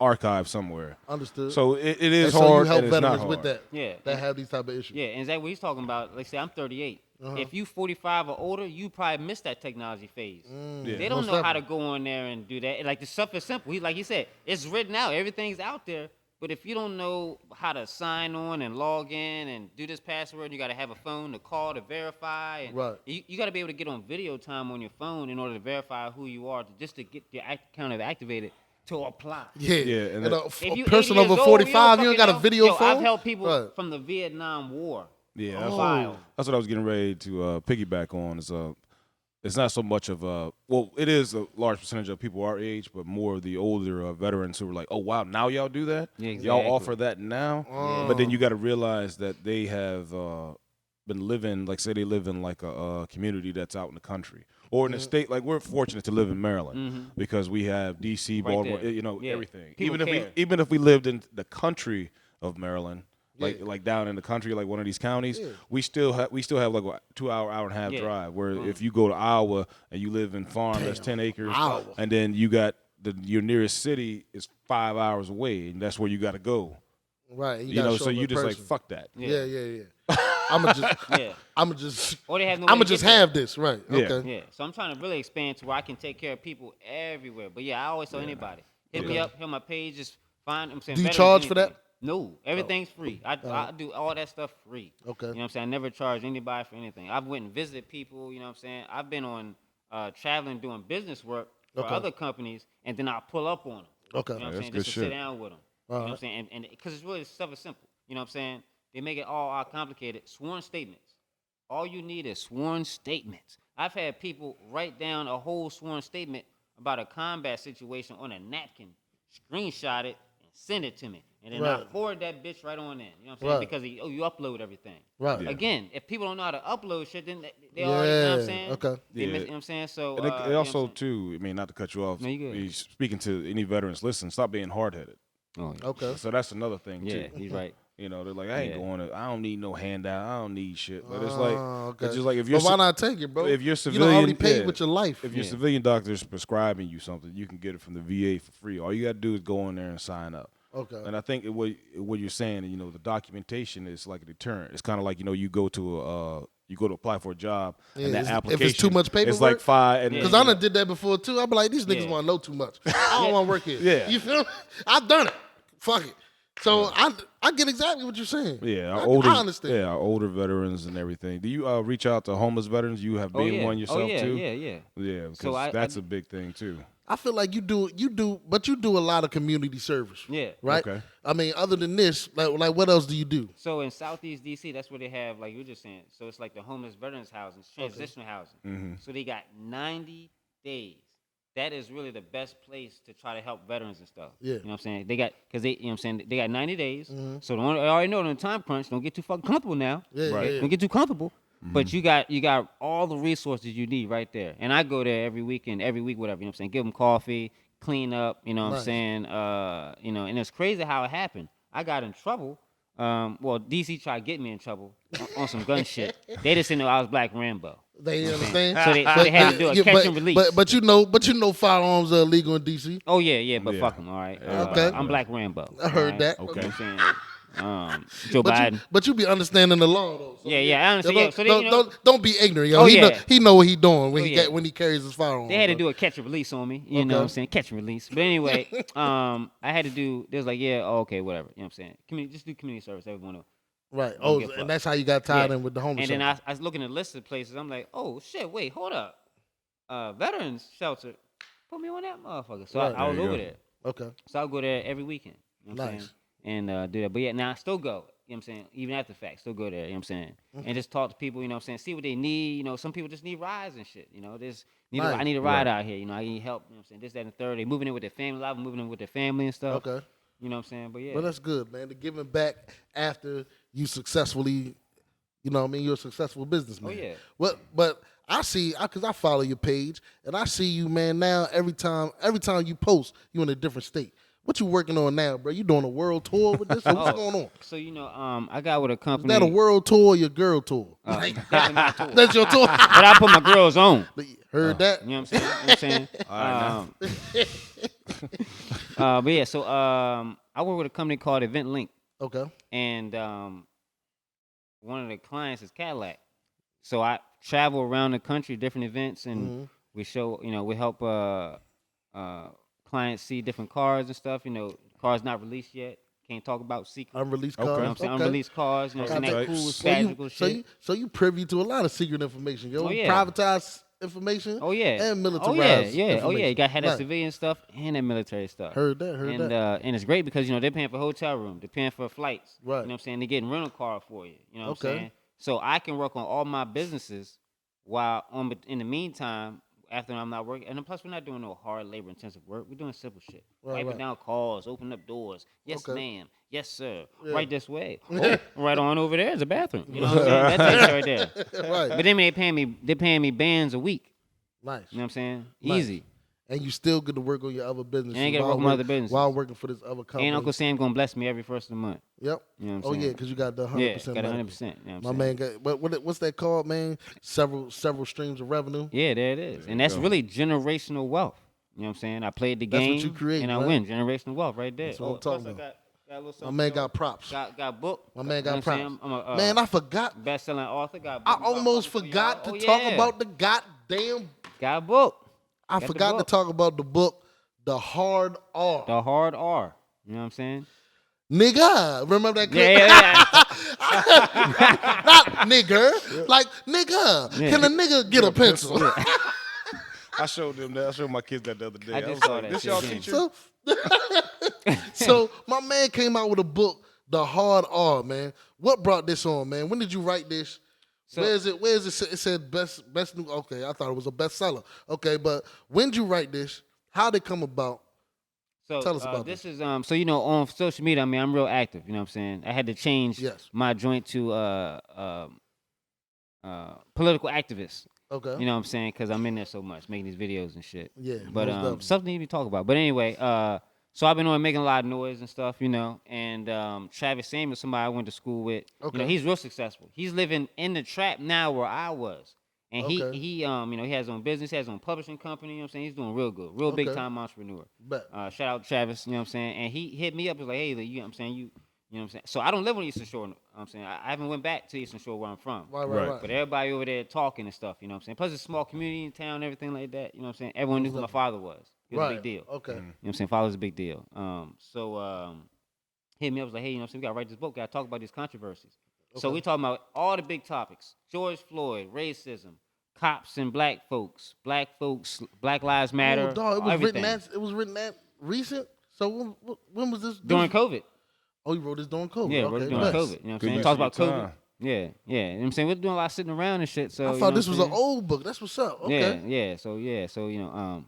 archived somewhere. Understood. So it is and so hard. you help and it's not veterans hard. with that. Yeah. That have these type of issues. Yeah, and exactly what he's talking about. Like say I'm 38. Uh-huh. If you 45 or older, you probably missed that technology phase. Yeah. They don't Most know how to definitely. go on there and do that. Like the stuff is simple. Like he said, it's written out. Everything's out there. But if you don't know how to sign on and log in and do this password, you got to have a phone to call to verify. And Right. You got to be able to get on video time on your phone in order to verify who you are, just to get your account activated to apply. Yeah. Yeah, and And that- a If you person 80 years over old, 45, you don't got a fucking video know. phone. I've helped people Right. from the Vietnam War. Yeah, File. that's what I was getting ready to piggyback on. Is it's not so much of it is a large percentage of people our age, but more of the older veterans who are like, oh wow, now y'all do that? Yeah, Y'all exactly. offer that now? But then you got to realize that they have been living, like say they live in like a community that's out in the country or in a state. Like we're fortunate to live in Maryland because we have D.C., Right Baltimore, there. you Yeah. everything. People care. Even if we lived in the country of Maryland. Yeah. Like down in the country, like one of these counties, we still have like a 2 hour and a half Yeah. drive. Where if you go to Iowa and you live in farm that's 10 acres, Iowa. and then you got your nearest city is 5 hours away, and that's where you got to go. Right. You gotta know, show so up you in just like person. fuck that. Yeah. I'ma just Yeah. I'ma just Or they have no way I'ma to just get there. have this. Right. Yeah. Okay. Yeah, so I'm trying to really expand to where I can take care of people everywhere. But yeah, I always tell anybody, hit me up, hit my page, just find. I'm saying, Do you veterans, charge for anything. that? No, everything's free. I do all that stuff free. Okay. You know what I'm saying? I never charge anybody for anything. I've went and visited people. You know what I'm saying? I've been on traveling doing business work for Okay. other companies, and then I pull up on them. Okay. You know what I'm That's saying? good Just to sit shit. down with them. You know what I'm saying? And because it's really stuff is simple. You know what I'm saying? They make it all complicated. Sworn statements. All you need is sworn statements. I've had people write down a whole sworn statement about a combat situation on a napkin, screenshot it, and send it to me. And then I Right. forward that bitch right on in. You know what I'm saying? Right. Because you upload everything. Right. Yeah. Again, if people don't know how to upload shit, then they already, you know what I'm saying? Okay. They Yeah. miss, you know what I'm saying? So, And you it know what I'm also saying? too, I mean, not to cut you off. No, you good. Speaking to any veterans, listen, stop being hard headed. Oh, yeah. Okay. So that's another thing Yeah, too. he's right. You know, they're like, I ain't Yeah. going to. I don't need no handout. I don't need shit. But it's like, Okay. it's just like if you're But why not take it, bro? if you're you civilian, don't already paid yeah. with your life. If your Yeah. civilian doctor is prescribing you something, you can get it from the VA for free. All you got to do is go in there and sign up. Okay. And I think what you're saying, you know, the documentation is like a deterrent. It's kind of like, you know, you go to apply for a job, Yeah, and that if it's application too much it's like paperwork, 5. And Because I done did that before too. I be like, these niggas Yeah. want to know too much. I don't want to work here. Yeah. You feel me? I've done it. Fuck it. So I get exactly what you're saying. Yeah, I understand. Yeah, our older veterans and everything. Do you reach out to homeless veterans? You have been one yourself too. Yeah. Yeah, because So I that's a big thing too. I feel like you do, but you do a lot of community service. Yeah. Right. Okay. I mean, other than this, like what else do you do? So in Southeast DC, that's where they have, like you were just saying. So it's like the homeless veterans housing, transitional housing. Mm-hmm. So they got 90 days. That is really the best place to try to help veterans and stuff. Yeah. You know what I'm saying? They got, because they, you know what I'm saying? They got 90 days. So don't, I already know in the time crunch, don't get too fucking comfortable now. Yeah, Right. yeah. Don't get too comfortable. But you got all the resources you need right there. And I go there every weekend, every week, whatever. You know what I'm saying? Give them coffee, clean up. You know what I'm Nice. saying? You know, and it's crazy how it happened. I got in trouble Well, DC tried to get me in trouble on some gun shit. They just didn't know I was Black Rambo. They understand. So they had to do a catch and release. But you know, firearms are illegal in DC. Oh yeah, but Yeah. fuck them, all right. Okay. I'm Black Rambo. I heard all that. You know Okay. what I'm saying? Joe Biden. But you be understanding the law though. So Yeah, I understand. Don't, Yeah, so they, you know, don't be ignorant, yo. Oh, he yeah. know what he doing when Oh, he yeah. when he carries his firearm. they had to bro. do a catch and release on me. You know what I'm saying? Catch and release. But anyway, I had to do. They was like, yeah, okay, whatever. You know what I'm saying? Just do community service. Everyone will. Right. Don't Oh, give a fuck. and that's how you got tied Yeah. in with the homeless. And then shelter. I was looking at a list of places. I'm like, oh shit, wait, hold up. Veterans shelter. Put me on that motherfucker. So Right. I was There you over go. there. Okay. So I'll go there every weekend. You know what I'm Nice. saying? And do that. But yeah, now I still go. You know what I'm saying? Even after the fact, still go there. You know what I'm saying? And just talk to people, you know what I'm saying? See what they need. You know, some people just need rides and shit. You know, Nice. I need a ride out here. You know, I need help. You know what I'm saying? This, that, and the third. They moving in with their family. A lot of them moving in with their family and stuff. Okay. You know what I'm saying? But yeah. Well, that's good, man. The giving back after you successfully, you know what I mean, you're a successful businessman. Oh, yeah. But I see, because I follow your page, and I see you, man, now every time you post, you in a different state. What you working on now, bro? You doing a world tour with this? What's going on? So, you know, I got with a Is company. that a world tour or your girl tour? Definitely my tour. That's your tour? But I put my girls on. Heard that? You know what I'm saying? You know what I'm saying? All right, But yeah, so I work with a company called Event Link, Okay. and one of the clients is Cadillac. So I travel around the country, different events, and we show, you know, we help clients see different cars and stuff. You know, cars not released yet. Can't talk about secret. Unreleased Okay. cars. You know what I'm saying? Okay. Unreleased cars. You know what I'm saying? That Okay. cool, So you, magical so shit. you so you privy to a lot of secret information, yo. Oh, yeah. Privatized information. Oh yeah. And militarized. Oh yeah, yeah. Oh yeah. information. You got had that Right. civilian stuff and that military stuff. Heard that. And it's great because, you know, they're paying for hotel room, they're paying for flights. Right. You know what I'm saying? They're getting rental car for you. You know what I'm Okay. saying? So I can work on all my businesses while in the meantime, after I'm not working. And then plus we're not doing no hard labor intensive work. We're doing simple shit. Right, Wiping down calls, open up doors. Yes, Okay. ma'am. Yes, sir. Yeah. Right this way. Oh, right on over there is a bathroom. You know what I'm saying? That takes right there. Right. But then they're paying me bands a week. Nice. You know what I'm saying? Nice. Easy. And you still get to work on your other businesses. And I get to work on my other businesses. While working for this other company. And Uncle Sam gonna bless me every first of the month. Yep. You know what I'm Oh saying? yeah, because you got the 100%. Yeah, got medical. 100%. You know My what I'm man got what's that called, man? Several streams of revenue. Yeah, there it is. And that's really generational wealth. You know what I'm saying? I played the That's game what you create, and I right? win. Generational wealth right there. That's what I'm plus talking I about. got a little My something man else. got props. Got book. My man You know got what I'm saying? props. I'm a Man, I forgot. best-selling author. Got I book. almost For y'all. forgot to Oh, talk yeah. about the goddamn. Got a book. I Got the forgot to book. talk about the book, The Hard R. The hard R. You know what I'm saying? Nigga, remember that clip? Yeah. Not nigger, like nigga. Yeah. Can a nigga get a pencil? I showed them that. I showed my kids that the other day. I I just was saw like, that this shit y'all again. teacher? So my man came out with a book, The Hard R, man. What brought this on, man? When did you write this? So- Where is it? It said best new. Okay, I thought it was a bestseller. Okay, but when did you write this? How did it come about? So Tell us about this. Is so you know, on social media, I mean, I'm real active. You know what I'm saying? I had to change Yes. my joint to political activist. Okay. You know what I'm saying? Because I'm in there so much, making these videos and shit. Yeah, But most definitely. something you need to talk about. But anyway, so I've been on making a lot of noise and stuff, you know. And Travis Samuel, somebody I went to school with, you know, Okay. he's real successful. He's living in the trap now where I was. And Okay. he you know, he has his own business, he has his own publishing company, you know what I'm saying? He's doing real good. Real big Okay. time entrepreneur. Bet. Shout out to Travis, you know what I'm saying? And he hit me up, was like, hey, you know what I'm saying? You know what I'm saying? So I don't live on Eastern Shore, you know what I'm saying? I haven't went back to Eastern Shore where I'm from. Right. But everybody over there talking and stuff, you know what I'm saying? Plus it's a small community in town and everything like that, you know what I'm saying? Everyone knew who my father was. He was Right. a big deal. Okay. You know what I'm saying? Father's a big deal. Hit me up, was like, hey, you know what I'm saying? We gotta write this book, gotta talk about these controversies. So we talking about all the big topics. George Floyd, racism, cops and black folks, Black Lives Matter. Oh, dog, it was everything. written that recent. So when was this? During COVID. Oh, you wrote this during COVID. Yeah, okay. we're doing bet. COVID. You know what I'm Good saying? use Talk of your about COVID. time. Yeah. You know what I'm saying? We're doing a lot of sitting around and shit. So I you thought know this what was I'm an saying? old book. That's what's up. Okay. Yeah. So you know,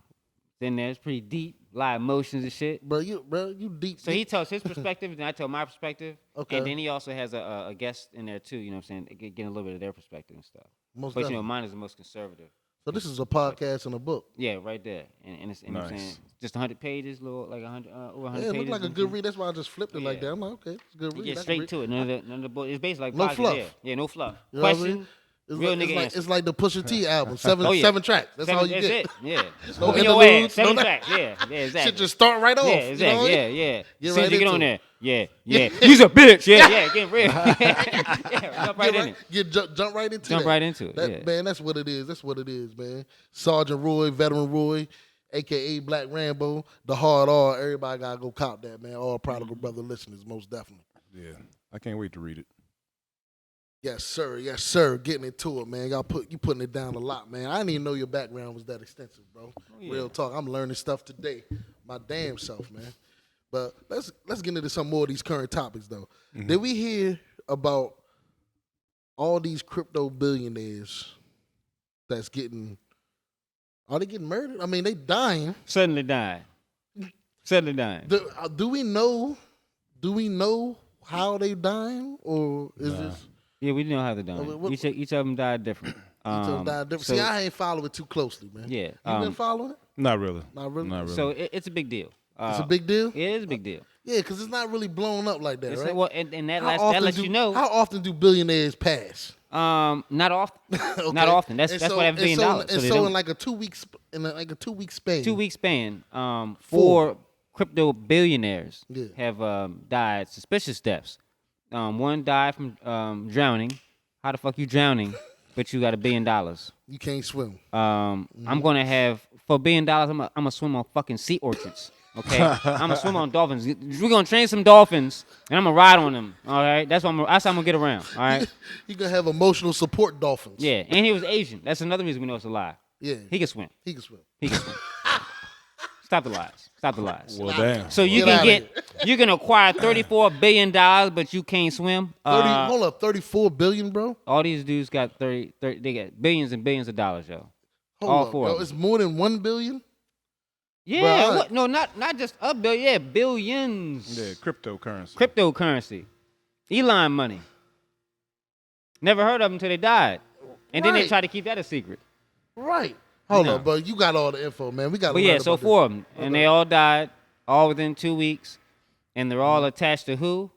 then there's pretty deep, a lot of emotions and shit. Bro, you deep. So he tells his perspective, and I tell my perspective. Okay. And then he also has a guest in there too. You know what I'm saying? Getting a little bit of their perspective and stuff. Most But you know, definitely. mine is the most conservative. So this is a podcast and a book. Yeah, right there. And it's, you know what I'm saying? Nice. Just 100 pages, little, like 100, over 100 Yeah, it pages. looked like a you know good what I'm read. That's why I just flipped it like Yeah. that. I'm like, okay, it's a good saying? read. Yeah, I can straight read. to it. None of the book. It's basically like No podcast, fluff. Yeah. Yeah, no fluff. You know what I mean? Question. It's Real like, nigga it's like answer. it's like the Pusha T album, seven Oh, yeah. seven tracks. That's all you That's get. it. Yeah. No Open your interludes, ass. 7 no tracks. Yeah, exactly. Shit just start right off. Yeah, you know exactly. what I Yeah, mean? yeah. Get As soon as right you get on into there, yeah. You's a bitch. Yeah, getting real. Yeah, jump right in it. Jump right into Jump that. right into it, That- yeah. Man, that's what it is. That's what it is, man. Sergeant Roy, Veteran Roy, a.k.a. Black Rambo, the hard R. Everybody got to go cop that, man. All Prodigal Brother listeners, most definitely. Yeah, I can't wait to read it. Yes, sir. Yes, sir. Getting into it, man. You putting it down a lot, man. I didn't even know your background was that extensive, bro. yeah. Real talk. I'm learning stuff today. My damn self, man. But let's get into some more of these current topics, though. Did we hear about all these crypto billionaires that's getting? Are they getting murdered? I mean, they dying. Suddenly dying. Do we know? Do we know how they dying, or is this? Yeah, we know how they're I mean, done. what- Each of them died different. Each of them died different. See, I ain't following it too closely, man. Yeah. You been following it? Not really. Not really? Not really. So it's a big deal. It's a big deal. It is a big deal. Yeah, because it's not really blown up like that, It's right? well, and that How lets you know. How often do billionaires pass? Not often. Okay. Not often. That's And why they have $1 billion. And they so don't- in like a 2 weeks span. 2 week span, Four. 4 crypto billionaires Yeah. have died suspicious deaths. One died from drowning. How the fuck you drowning? But you got $1 billion. You can't swim. I'm gonna have for $1 billion. I'm gonna swim on fucking sea urchins. Okay, I'm gonna swim on dolphins. We're gonna train some dolphins, and I'm gonna ride on them. All right, that's how I'm gonna get around. All right, You gonna have emotional support dolphins. yeah, and he was Asian. That's another reason we know it's a lie. Yeah. He can swim. He can swim. He can swim. Stop the lies. Stop the lies. Well, damn. So you Get can outta you can acquire $34 billion, but you can't swim. 30, hold up, 34 billion, bro. All these dudes got 30, they got billions and billions of dollars, yo. Hold All up, four bro. of them. It's more than 1 billion. Yeah, Bro, what? No, not just a billion. Yeah, billions. Yeah, cryptocurrency. Cryptocurrency, Elon money. Never heard of them until they died, and then they Right. tried to keep that a secret. Right. Hold No. up, bro. You got all the info, man. We got. But yeah, so 4 of them, and they all died, all within 2 weeks, and they're all attached to who?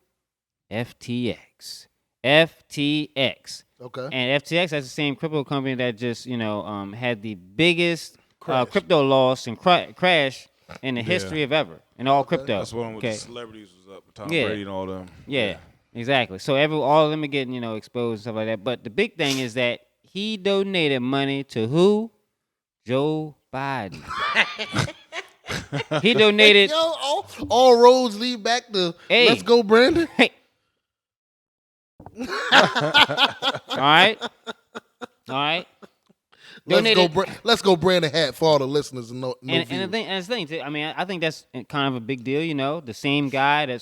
FTX. FTX. Okay. And FTX, that's the same crypto company that just, had the biggest Crash. crypto loss and crash in the history of ever, in all crypto. That's one with okay. the celebrities was up with Tom Yeah. Brady and all them. Yeah, exactly. So all of them are getting, exposed and stuff like that. But the big thing is that he donated money to who? Joe Biden. He donated. Yo, all roads lead back to Hey. Let's Go, Brandon. Hey. All right. Donated. Let's go, Brandon hat for all the listeners and no And views. the thing too, I mean, I think that's kind of a big deal, The same guy he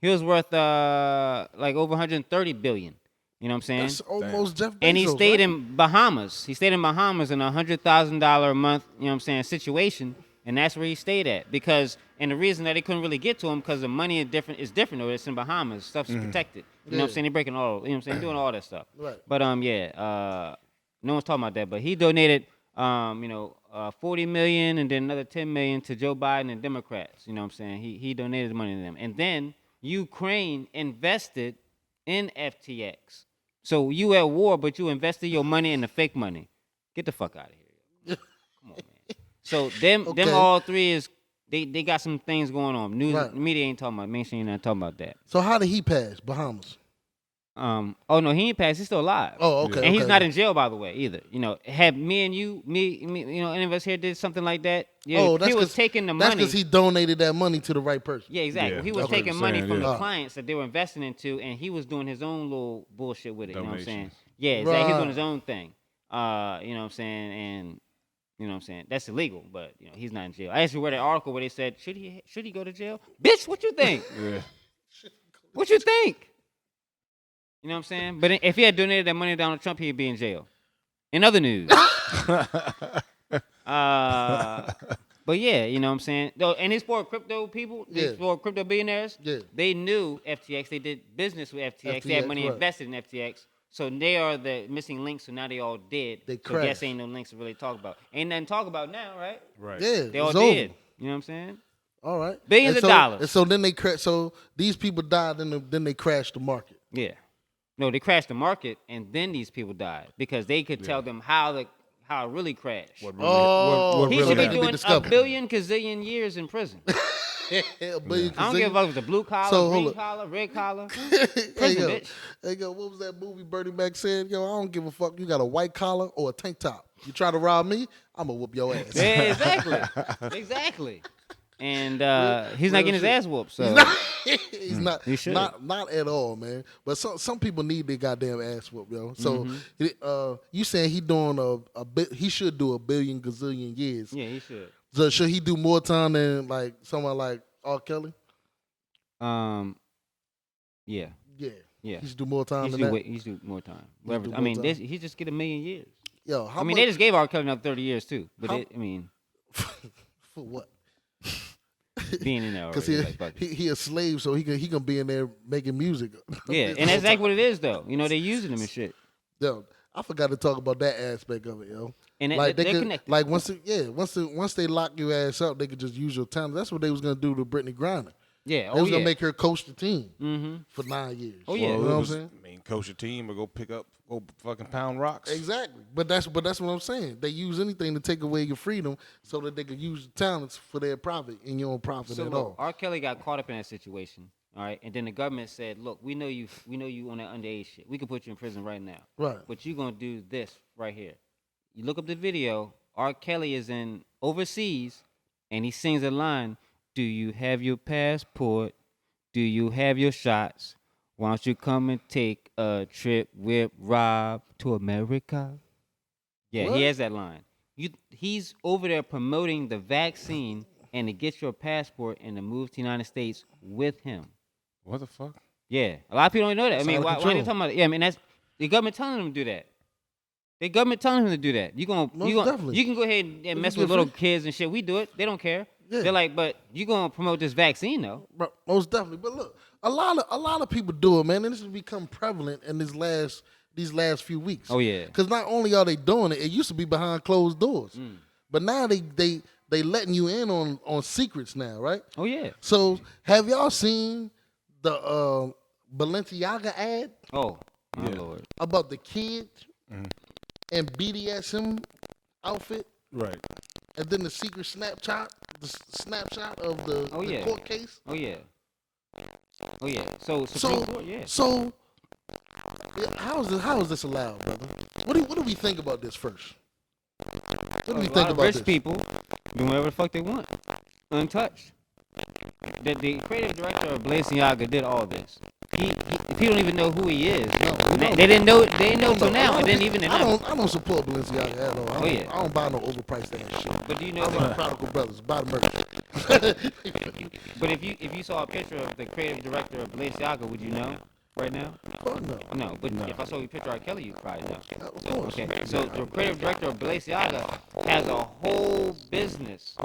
was worth like over 130 billion. You know what I'm saying? That's almost Jeff Bezos. And he stayed right? in Bahamas. He stayed in Bahamas in a $100,000 a month, situation, and that's where he stayed at. And the reason that they couldn't really get to him because the money is different though. It's in Bahamas. Stuff's protected. You know what I'm Yeah. saying? They're breaking doing all that stuff. Right. But no one's talking about that. But he donated 40 million and then another 10 million to Joe Biden and Democrats. You know what I'm saying? He donated money to them. And then Ukraine invested in FTX. So you at war, but you invested your money in the fake money. Get the fuck out of here. Come on, man. So them Okay. all three is they got some things going on. News Right. media ain't talking about. Mainstream ain't not talking about that. So how did he pass Bahamas? Oh no, he ain't passed. He's still alive. Oh, okay. And he's okay. not in jail, by the way, either. Had me and you, any of us here did something like that. Yeah, Oh, that's he was 'cause- taking the That's money. because he donated that money to the right person. Yeah, exactly. Yeah, He was that's what taking I'm money saying, from yeah. the clients that they were investing into, and he was doing his own little bullshit with it. You know what I'm saying? Donations. Yeah, exactly. He's Right. doing his own thing. You know what I'm saying? And you know what I'm saying? That's illegal, but he's not in jail. I actually read an article where they said, should he go to jail? Bitch, what you think? Yeah. What you think? You know what I'm saying? But if he had donated that money to Donald Trump, he'd be in jail. In other news. But yeah, you know what I'm saying? Though, and it's for crypto people, Yeah. for crypto billionaires. Yeah. They knew FTX. They did business with FTX. They had FTX, money right. invested in FTX. So they are the missing links. So now they all dead. They so crashed. guess ain't no links to really talk about. Ain't nothing to talk about now, right? Right. Yeah, They all it's over. dead. You know what I'm saying? All right. Billions And of dollars. And so then they so these people died, and then they crashed the market. Yeah. No, they crashed the market, and then these people died because they could tell them how it really crashed. What Oh, what He really should be happened? doing a discovered. billion gazillion years in prison. A billion I don't give a fuck if it's a blue collar, So, hold green up. collar, red collar. Hey Prison, yo, bitch. hey yo, what was that movie Bernie Mac said? Yo, I don't give a fuck. You got a white collar or a tank top. You try to rob me, I'm gonna whoop your ass. Yeah, exactly. And he's not real getting his shit. ass whooped. So He's not, He should. not at all, man. But some people need their goddamn ass whooped, yo. So Mm-hmm. you saying he doing a bit? He should do a billion gazillion years. yeah, he should. So should he do more time than like someone like R. Kelly? Yeah. Yeah. He should do more time He than should, that. he should do more time. do Whatever. more I mean, time. he just get 1 million years. Yo, how I mean, much they just gave R. Kelly another 30 years too. But How- I mean, for what? being in there Because already. Like, fuck it. he a slave, so he can be in there making music. Yeah, and that's exactly what it is, though. You know, they using him and shit. Yo, I forgot to talk about that aspect of it, yo. And Like they're they could, connected. like once they lock your ass up, they could just use your talent. That's what they was gonna do to Brittany Griner. Yeah, They oh was yeah. gonna make her coach the team Mm-hmm. for 9 years. Oh, yeah. you Well, know what I'm was- saying? I mean, coach a team or go fucking pound rocks. Exactly, but that's what I'm saying. They use anything to take away your freedom so that they could use your talents for their profit, and you don't profit So at look, all. R. Kelly got caught up in that situation. All right, and then the government said, "Look, we know you on that underage shit. We can put you in prison right now, Right. but you gonna do this right here." You look up the video. R. Kelly is in overseas, and he sings a line: "Do you have your passport? Do you have your shots? Why don't you come and take a trip with Rob to America?" Yeah, What? he has that line. He's over there promoting the vaccine and to get your passport and to move to the United States with him. What the fuck? Yeah, a lot of people don't know that. I That's mean, out of why are they control. talking about it? Yeah, I mean, that's the government telling them to do that. The government telling him to do that. Most definitely. You can go ahead and mess with little kids and shit. We do it. They don't care. Yeah. They're like, but you gonna promote this vaccine though? Bro, most definitely. But look, a lot of people do it, man, and this has become prevalent in these last few weeks. Oh, yeah. Because not only are they doing it, it used to be behind closed doors, but now they letting you in on secrets now, right? Oh yeah. So have y'all seen the Balenciaga ad Oh my lord. about the kid and BDSM outfit, Right. and then the secret snapshot of the, Oh, the yeah. court case? Oh yeah. Oh yeah. So Supreme Court, yeah. So, yeah, how is this allowed, brother? What do we think about this first? What do we A think lot of about rich this? people doing whatever the fuck they want, untouched. The creative director of Balenciaga did all this. People don't even know who he is. They didn't know. They didn't know until now. And then even I now. don't support Balenciaga at all. Oh, yeah. I don't buy no overpriced ass shit. But do you know? I'm like Prodigal Brothers, buy the merch. But if you saw a picture of the creative director of Balenciaga, would you know right now? Fuck no. No. But if I saw you picture of R. Kelly, you'd probably know. Of course. Okay. So the creative director of Balenciaga has a whole business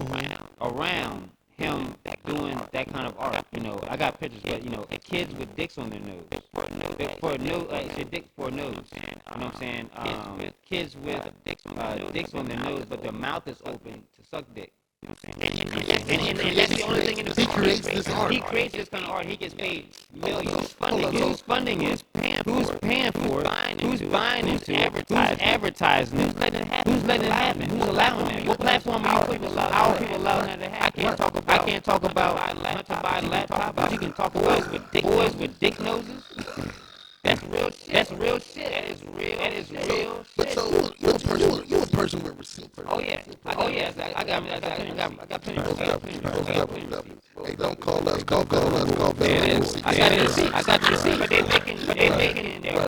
around him doing that kind of art. You know, I got pictures, but you know, kids with dicks on their nose. For a nose, it's a dick for a nose. You know what I'm saying? Kids with dicks on their nose, but their mouth is open to suck dick. And that's the only thing in the He creates this art. He creates this kind of art. He gets paid millions. Who's funding it? Who's paying for it? Who's buying into it? Who's advertising it? Who's letting it happen? Who's allowing it? What platform are people allowing that to happen? I can't talk about Hunter Biden laptop, but you can talk about boys with dick noses. That's real shit. That is real But shit. so you a person with receipts. Oh yeah. I got plenty of Hey, don't call us. Call us. There it is. I got the receipt. But they're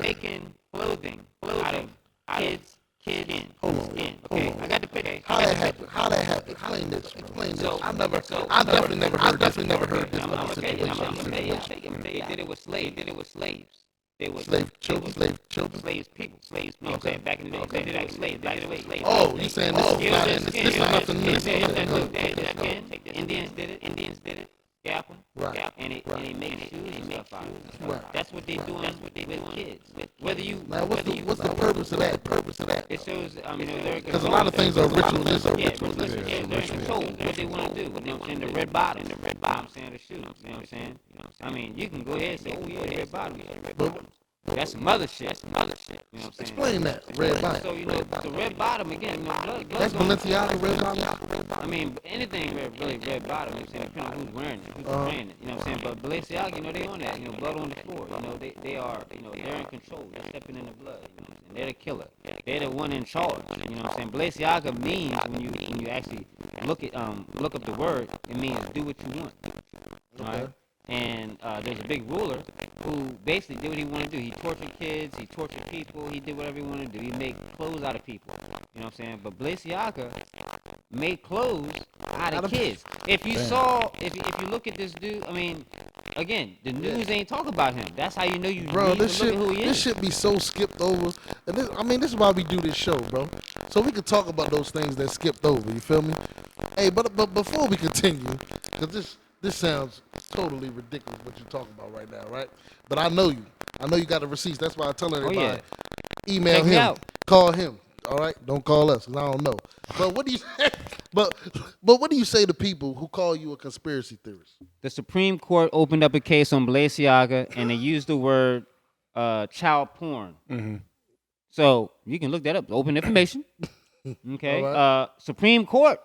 making clothing out of kids' skin. Okay, I got the picture. How that happened? Explain this. I definitely never heard this. I'm gonna tell you. They did it with slaves. They were Slave children. slaves, people, slaves. You know what I'm saying? Back in the day, they did it with slaves. They did it with slaves. Oh, you saying this is not in this? This is nothing new. Indians did it. scalp them, Right. and they make shoes and stuff out of them. Right. That's what they doing with kids. Whether you Now, what's the purpose of that? it shows, they're Because a lot of things are ritualistic. Yeah, they're in control of what they want to do. You know what I'm saying? The red bottom. You know what I'm saying? The shoes. You know what I'm saying? I mean, you can go ahead and say, oh, yeah, the red bottom. That's some other shit. You know what I'm saying? Explain that, red bottom. So, the red bottom, again, blood That's Balenciaga red bottom? I mean, anything really red bottom, you know what I'm saying? Depending on who's wearing it, who's wearing it, you know what I'm saying? But Balenciaga, they on that, blood on the floor. They are, they're in control. They're stepping in the blood, you know what I'm saying? They're the killer. They're the one in charge, you know what I'm saying? Balenciaga means, when you actually look up the word, it means do what you want, all right? And there's a big ruler who basically did what he wanted to do. He tortured kids, he tortured people, he did whatever he wanted to do. He made clothes out of people. You know what I'm saying? But Balenciaga made clothes out of kids. If you look at this dude, I mean, again, the news ain't talking about him. That's how you know you Bro, need to look at who he is. this shit be so skipped over. And this is why we do this show, bro. So we can talk about those things that skipped over. You feel me? Hey, but before we continue, because this sounds totally ridiculous what you're talking about right now, right? But I know you. I know you got the receipts. That's why I tell everybody, email Check me him, out. call him. All right, don't call us, 'cause I don't know. But what do you say? But what do you say to people who call you a conspiracy theorist? The Supreme Court opened up a case on Balenciaga, and they used the word child porn. Mm-hmm. So you can look that up. Open information. Okay. All right. Supreme Court.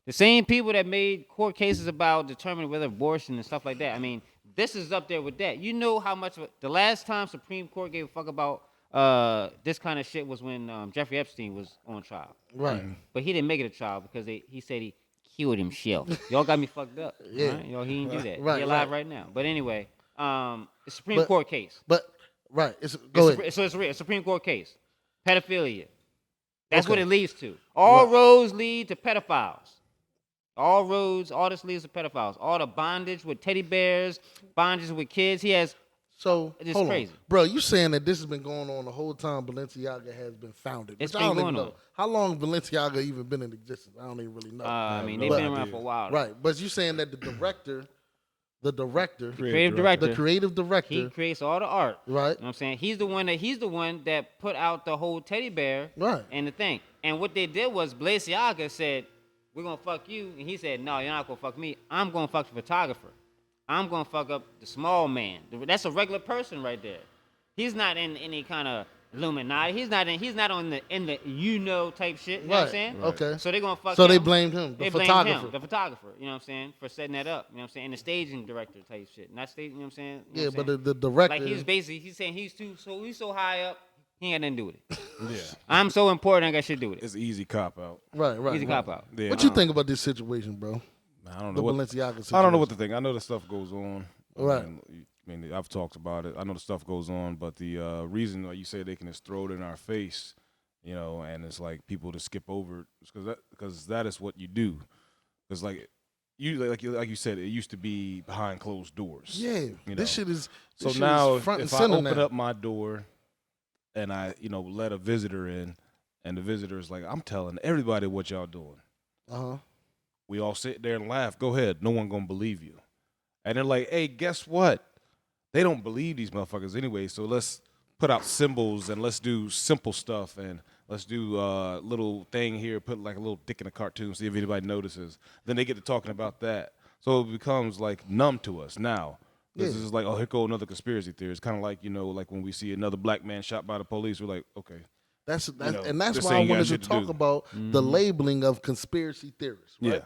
The same people that made court cases about determining whether abortion and stuff like that. I mean, this is up there with that. You know how much the last time Supreme Court gave a fuck about this kind of shit was when Jeffrey Epstein was on trial. Right. But he didn't make it a trial because he said he killed himself. Y'all got me fucked up. Yeah. Right? Y'all, he didn't do that. Right, He alive right now. But anyway, the Supreme Court case. But right, go ahead. So it's a Supreme Court case. Pedophilia. That's Okay. what it leads to. All roads lead to pedophiles. All this leads to pedophiles. All the bondage with teddy bears, bondage with kids. He has. So It's hold crazy. on. Bro, you saying that this has been going on the whole time Balenciaga has been founded? It's which been I don't going even on. know. How long Balenciaga even been in existence? I don't even really know. They've no been idea. around for a while. Right, but you saying that the director, Creative director. the creative director, He creates all the art. right? You know what I'm saying? He's the one that put out the whole teddy bear Right. and the thing. And what they did was Balenciaga said, we're gonna fuck you. And he said, no, you're not gonna fuck me. I'm gonna fuck the photographer. I'm gonna fuck up the small man. That's a regular person right there. He's not in any kind of Illuminati. He's not on the type shit. You know what I'm saying? Right. Okay. So they're gonna fuck So him. they blamed him, the They blamed photographer. him, the photographer. You know what I'm saying? For setting that up. You know what I'm saying? And the staging director type shit. Not staging. You know what I'm saying? You know Yeah, what I'm but saying? the director, Like he's saying he's so high up, he ain't got nothing to do with it. Yeah, I'm so important, I got shit to do with it. it's an easy cop out. right. Easy cop out. Yeah, What you think about this situation, bro? I don't The know. Balenciaga situation. I don't know what to think. I know the stuff goes on. Right. I mean, I've talked about it. I know the stuff goes on, but the reason why you say they can just throw it in our face, and it's like people to skip over it, because that is what you do. Because like you said, it used to be behind closed doors. Yeah, this shit is. So this shit now, is front and if I center open now. up my door and I, let a visitor in, and the visitor is like, I'm telling everybody what y'all doing. Uh-huh. We all sit there and laugh. Go ahead. No one gonna believe you. And they're like, hey, guess what? They don't believe these motherfuckers anyway. So let's put out symbols and let's do simple stuff and let's do a little thing here, put like a little dick in a cartoon, see if anybody notices. Then they get to talking about that. So it becomes like numb to us now. This is like, oh, here go another conspiracy theory. It's kind of like, like when we see another black man shot by the police, we're like, okay. That's this why I ain't got wanted to shit to talk do. about the labeling of conspiracy theorists. Right? Yeah.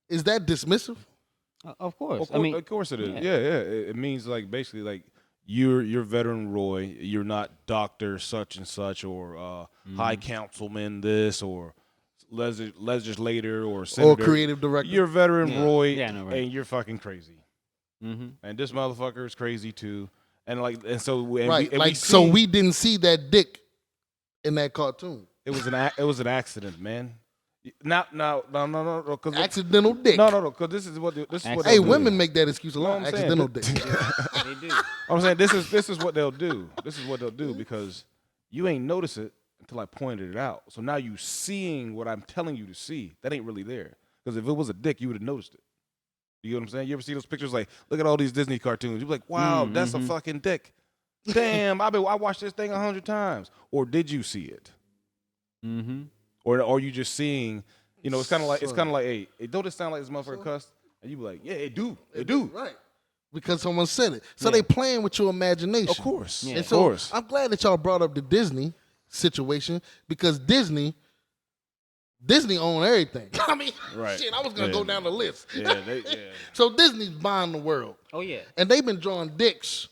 Is that dismissive? Of course. Of course it is. Yeah. It means like basically like you're veteran Roy. You're not Doctor such and such or High Councilman this or legislator or senator Or creative director? You're veteran Roy, Yeah, I know, right. and you're fucking crazy. Mm-hmm. And this motherfucker is crazy too. And Right. so we didn't see that dick in that cartoon. it was an accident, man. No, 'cause Accidental dick. no, because this is what Hey, they'll do. women make that excuse a lot. I'm saying? Accidental dick. They do. I'm saying this is what they'll do. This is what they'll do because you ain't notice it until I pointed it out. So now you seeing what I'm telling you to see. That ain't really there. Because if it was a dick, you would have noticed it. You know what I'm saying? You ever see those pictures? Like, look at all these Disney cartoons. You're like, wow, that's a fucking dick. Damn, I watched this thing 100 times. Or did you see it? Mm-hmm. Or are you just seeing? You know, it's kind of like, hey, don't it sound like this motherfucker cussed? And you be like, yeah, it do. Right. Because someone said it. So they playing with your imagination. Of course. Yeah. And so Of course. I'm glad that y'all brought up the Disney situation because Disney own everything. I mean, Right. shit, I was going to go down the list. Yeah, So Disney's buying the world. Oh yeah. And they've been drawing dicks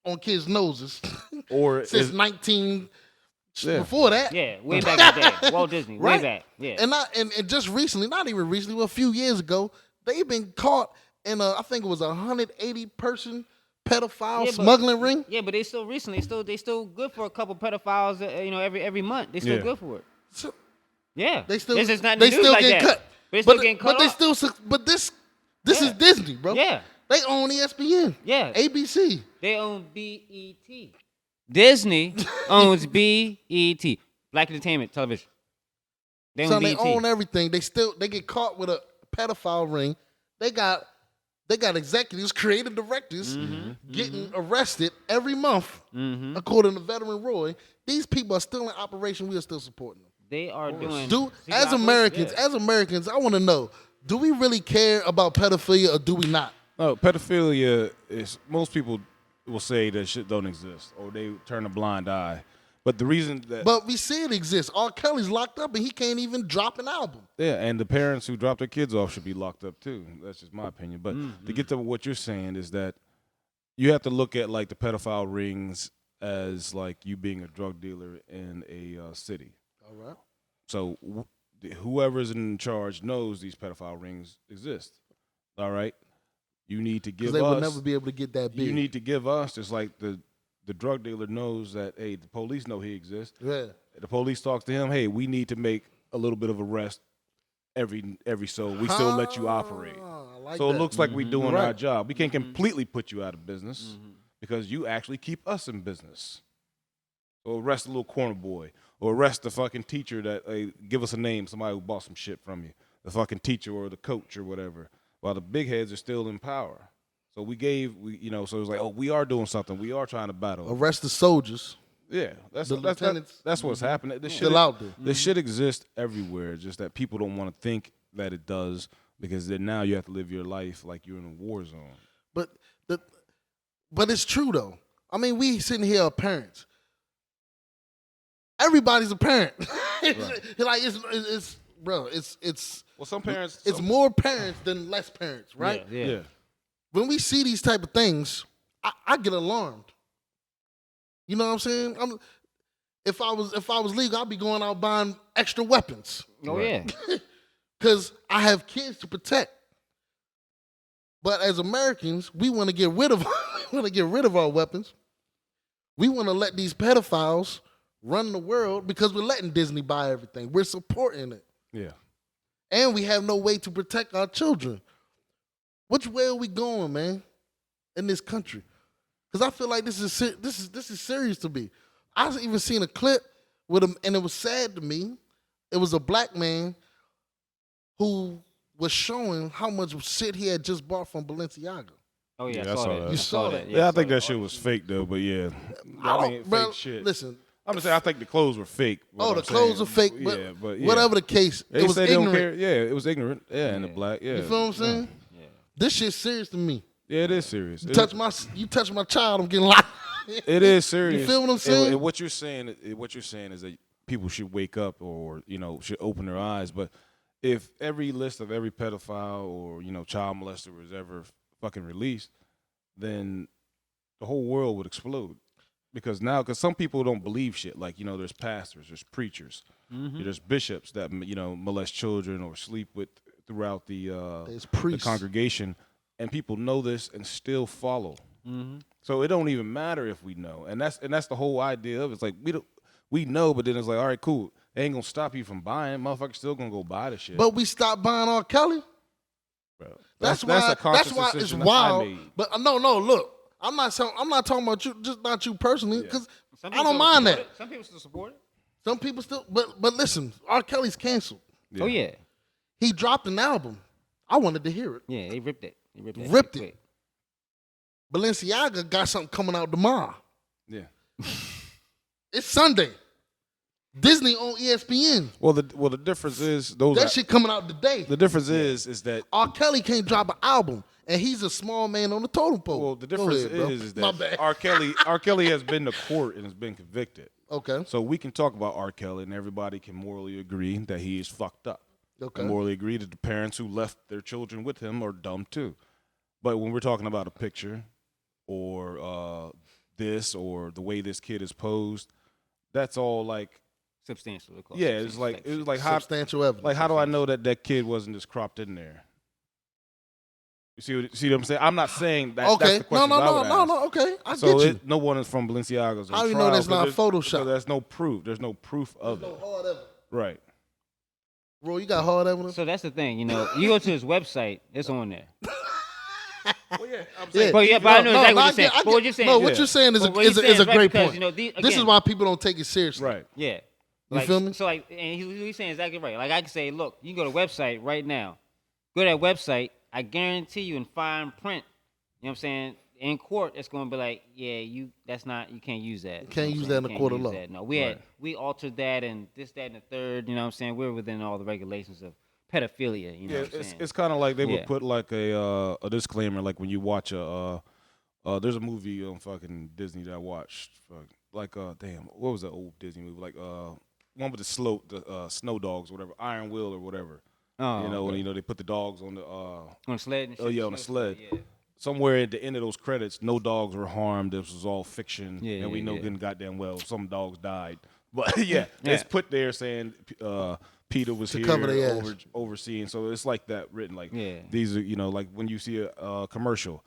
on kids' noses Or since is- 19... Yeah. Before that. Yeah, way back in the day. Walt Disney, Right. way back. Yeah. And just recently, not even recently, but a few years ago, they've been caught in I think it was 180-person pedophile Yeah, but- smuggling ring. Yeah, but they still good for a couple pedophiles. Every month they still Yeah. good for it. So Yeah, they still It's just not in they the news still like get that. cut. But they still getting but caught they up. still but this Yeah. is Disney, bro. Yeah. They own ESPN. Yeah. ABC. They own BET. Disney owns BET, Black Entertainment Television. They own So BET. they own everything. They get caught with a pedophile ring. They got executives, creative directors getting arrested every month. According to veteran Roy, these people are still in operation. We are still supporting them. They are doing. As Americans, I want to know: do we really care about pedophilia or do we not? No, pedophilia is, most people will say that shit don't exist or they turn a blind eye. But the reason that But we see it exists. R. Kelly's locked up and he can't even drop an album. yeah, and the parents who drop their kids off should be locked up too. That's just my opinion. But to get to what you're saying is that you have to look at like the pedophile rings as like you being a drug dealer in a city. All right. So whoever's in charge knows these pedophile rings exist. All right. You need to give Because they us. would never be able to get that big. You need to give us just like the drug dealer knows that, hey, the police know he exists. Yeah. The police talks to him, hey, we need to make a little bit of arrest every so we still let you operate. I like So that. it looks like we're doing Right. our job. We can't completely put you out of business because you actually keep us in business. Or arrest a little corner boy. Or arrest the fucking teacher that, hey, give us a name, somebody who bought some shit from you. The fucking teacher or the coach or whatever. While the big heads are still in power. So so it was like, oh, we are doing something. We are trying to battle. Arrest the soldiers. Yeah, that's The lieutenants. that's what's happening. This Still shit, out there. This shit exists everywhere. Just that people don't want to think that it does because then now you have to live your life like you're in a war zone. But it's true though. I mean, we sitting here are parents. Everybody's a parent. Like it's bro. It's Well, some parents. it's more parents than less parents, right? Yeah. When we see these type of things, I get alarmed. You know what I'm saying? If I was legal, I'd be going out buying extra weapons Oh yeah. because I have kids to protect. But as Americans, we want to get rid of our weapons. We want to let these pedophiles run the world because we're letting Disney buy everything. We're supporting it, Yeah. and we have no way to protect our children. Which way are we going, man, in this country? Because I feel like this is serious to me. I even seen a clip with him, and it was sad to me. It was a black man who was showing how much shit he had just bought from Balenciaga. Oh yeah. Yeah, I saw that. You I saw that. Yeah, I think saw that shit was fake though. But yeah, I mean, don't- bro, fake shit. Listen, I'm just saying, I think the clothes were fake. oh, the clothes are fake, but, yeah. whatever the case, They it was say they don't care. ignorant. Yeah, it was ignorant. Yeah, and the black. Yeah, You feel what I'm saying? Yeah. This shit's serious to me. yeah, it is serious. You touch my child, I'm getting locked. It is serious. You feel what I'm saying? And what you're saying is that people should wake up, or should open their eyes. But if every list of every pedophile or child molester was ever fucking released, then the whole world would explode. Because some people don't believe shit. Like there's pastors, there's preachers, there's bishops that molest children or sleep with throughout the There's the priests. congregation, and people know this and still follow. So it don't even matter if we know, and that's the whole idea of it. It's like we know, but then it's like, all right, cool. It ain't gonna stop you from buying. Motherfuckers still gonna go buy the shit. But we stopped buying R. Kelly. Bro, That's a why conscious it's decision I wild. made. But no, look, I'm not talking about you, just not you personally, because Some I people don't still mind support that. it. Some people still support it. Some people still, but listen, R. Kelly's canceled. Yeah. Oh yeah. He dropped an album. I wanted to hear it. Yeah. They ripped it. He ripped that Ripped shit it. quick. Balenciaga got something coming out tomorrow. Yeah. It's Sunday. Disney on ESPN. Well, the difference is those. That shit coming out today. The difference is that. R. Kelly can't drop an album, and he's a small man on the totem pole. Well, the Go difference ahead, bro. is My that bad. R. Kelly has been to court and has been convicted. Okay. So we can talk about R. Kelly, and everybody can morally agree that he is fucked up. Okay. And morally agree that the parents who left their children with him are dumb too. But when we're talking about a picture or this or the way this kid is posed, that's all like Substantial. Of course. yeah. It's like how Substantial evidence. like how do I know that kid wasn't just cropped in there? You see what I'm saying? I'm not saying that. Okay. That's the question I would ask. No. Okay. I So get you. no one is from Balenciaga's. How you know that's not Photoshop? Because there's no proof. There's no proof of No it. hard evidence. Right. Bro, you got hard evidence? So that's the thing, you know. You go to his website, it's on there. Well, yeah. I'm Yeah. But yeah, but I know exactly what I you're saying. get- I But what get- you're saying, No, what you're saying is But what is you're a saying great right because, point. you know, This is again- why people don't take it seriously. Right. Yeah. You feel me? So like, and he's saying exactly right. Like I can say, look, you can go to the website right now. Go to that website. I guarantee you in fine print. You know what I'm saying? In court, it's going to be like, yeah, you can't use that. You can't know what use I'm that in saying? a You court of can't law. use that. No, we altered that and this, that, and the third. You know what I'm saying? We're within all the regulations of pedophilia. You know Yeah, what I'm saying? it's kind of like they Yeah. would put like a disclaimer, like when you watch there's a movie on fucking Disney that I watched, like damn, what was that old Disney movie? Like one with the snow dogs, or whatever, Iron Will or whatever. Oh, you know, okay. when they put the dogs on the On a sled and shit. oh yeah, on a sled. Yeah. Somewhere at the end of those credits, no dogs were harmed. This was all fiction, Yeah, and we yeah, know yeah. good and goddamn well some dogs died. But yeah, Yeah. it's put there saying Peter was To here cover their ass. overseeing. So it's like that written. Like Yeah. these are, like when you see a commercial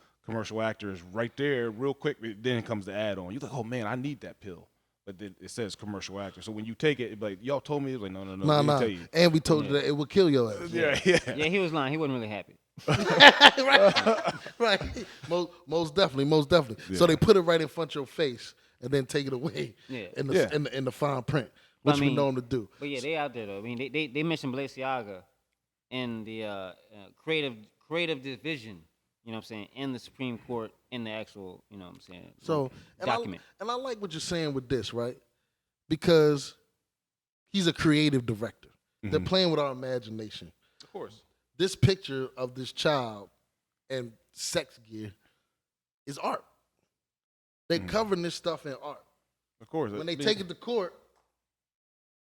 actors right there, real quick. Then comes the ad on. You're like, oh man, I need that pill. But then it says commercial actor. So when you take it, like y'all told me, it's like no, we didn't Nah. tell you. And we told you that it would kill your ass. Yeah. Yeah, he was lying. He wasn't really happy. Right. Most definitely. So they put it right in front of your face and then take it away Yeah. in the Yeah. in the fine print, But which I we mean- know them to do. But yeah, they out there though. I mean, they mentioned Balenciaga in the creative division. You know what I'm saying? In the Supreme Court, in the actual, you know what I'm saying? So document. And I like what you're saying with this, right? Because he's a creative director. They're playing with our imagination. Of course. This picture of this child and sex gear is art. They covering this stuff in art. Of course. When they take it to court,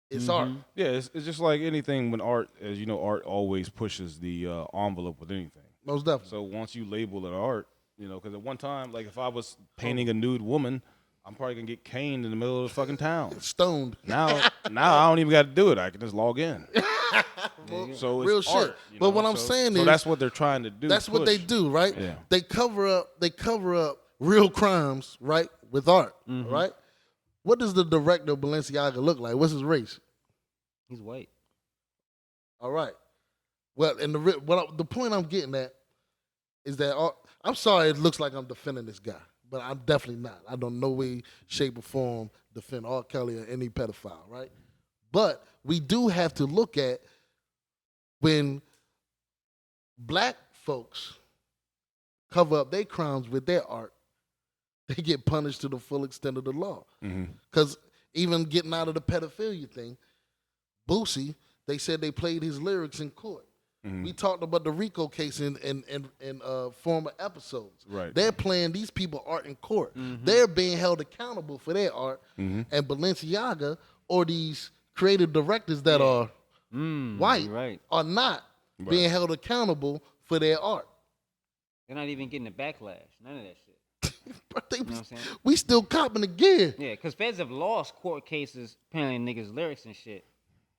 it's art. Yeah, it's just like anything when art, as you know, art always pushes the envelope with anything. Most definitely. So once you label it art, because at one time, like if I was painting a nude woman, I'm probably gonna get caned in the middle of the fucking town. Stoned. Now I don't even got to do it. I can just log in. So it's Real shit. art, But what I'm saying is that's what they're trying to do. that's what they do, right? Yeah. They cover up real crimes, right, with art, right? What does the director of Balenciaga look like? What's his race? He's white. All right. Well, and the point I'm getting at is that I'm sorry it looks like I'm defending this guy, but I'm definitely not. I don't no way, shape, or form defend R. Kelly or any pedophile, right? But we do have to look at when black folks cover up their crimes with their art, they get punished to the full extent of the law. Because even getting out of the pedophilia thing, Boosie, they said they played his lyrics in court. We talked about the RICO case in former episodes. Right. They're playing these people art in court. They're being held accountable for their art. And Balenciaga or these creative directors that are white right. are not being held accountable for their art. They're not even getting the backlash. None of that shit. But know what I'm saying? we still copping the gear. Yeah, because feds have lost court cases, apparently niggas' lyrics and shit.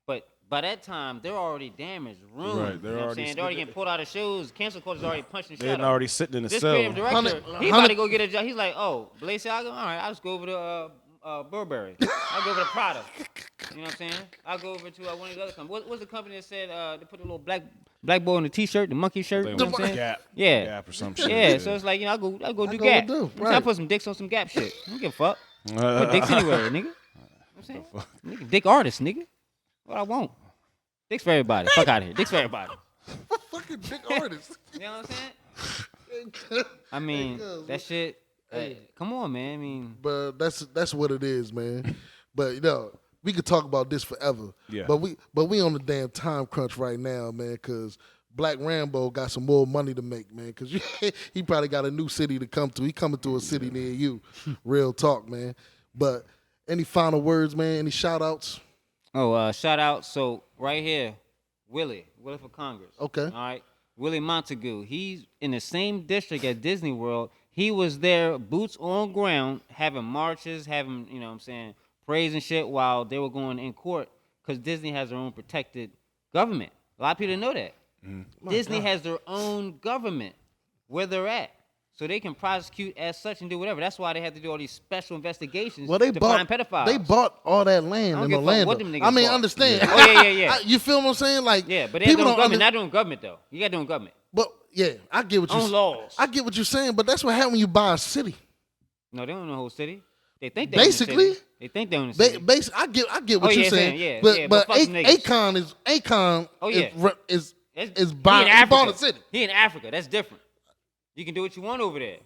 But by that time, they're already damaged, ruined. Right, they're you know what I'm already saying? They're already getting pulled out of shows. Cancel culture's already punching shit They're out. already sitting in the This cell. creative director, 100 he about to go get a job. He's like, oh, Balenciaga? All right, I'll just go over to Burberry. I'll go over to Prada. You know what I'm saying? I'll go over to one of the other companies. What's the company that said they put a little black boy in the T-shirt, the monkey shirt? You know what I'm saying? Gap. Yeah. Gap or some shit. Yeah, so it's like, I'll go do go Gap. do, You know what I'm saying? right. I'll put some dicks on some Gap shit. I don't give a fuck. Put dicks anywhere, nigga. You know what I'm saying? Nigga, dick artist, nigga. What I want. Dicks for everybody. Fuck out of here. Dicks for everybody. Fucking big artist. You know what I'm saying? I mean, cuz, that shit. Come on, man. I mean, But that's what it is, man. But we could talk about this forever. Yeah. But we on the damn time crunch right now, man, because Black Rambo got some more money to make, man. Because he probably got a new city to come to. He coming to a city near you. Real talk, man. But any final words, man? Any shout outs? shout out. So right here, Willie for Congress. Okay. All right, Willie Montague. He's in the same district as Disney World. He was there, boots on ground, having marches, having praise and shit while they were going in court because Disney has their own protected government. A lot of people didn't know that. Disney has their own government where they're at. So they can prosecute as such and do whatever. That's why they have to do all these special investigations to find pedophiles. They bought all that land in Orlando. What them niggas I mean, bought. understand. Yeah. You feel what I'm saying? Like, yeah, but they're doing government, not doing government though. You got doing government. But yeah, I get what you're On laws. I get what you're saying, but that's what happens when you buy a city. No, they don't own the whole city. They think they Basically, own the city. They think they own the city. I get what you're saying. But fuck them niggas. Akon is buying. He He bought a city. He in Africa. That's different. You can do what you want over there.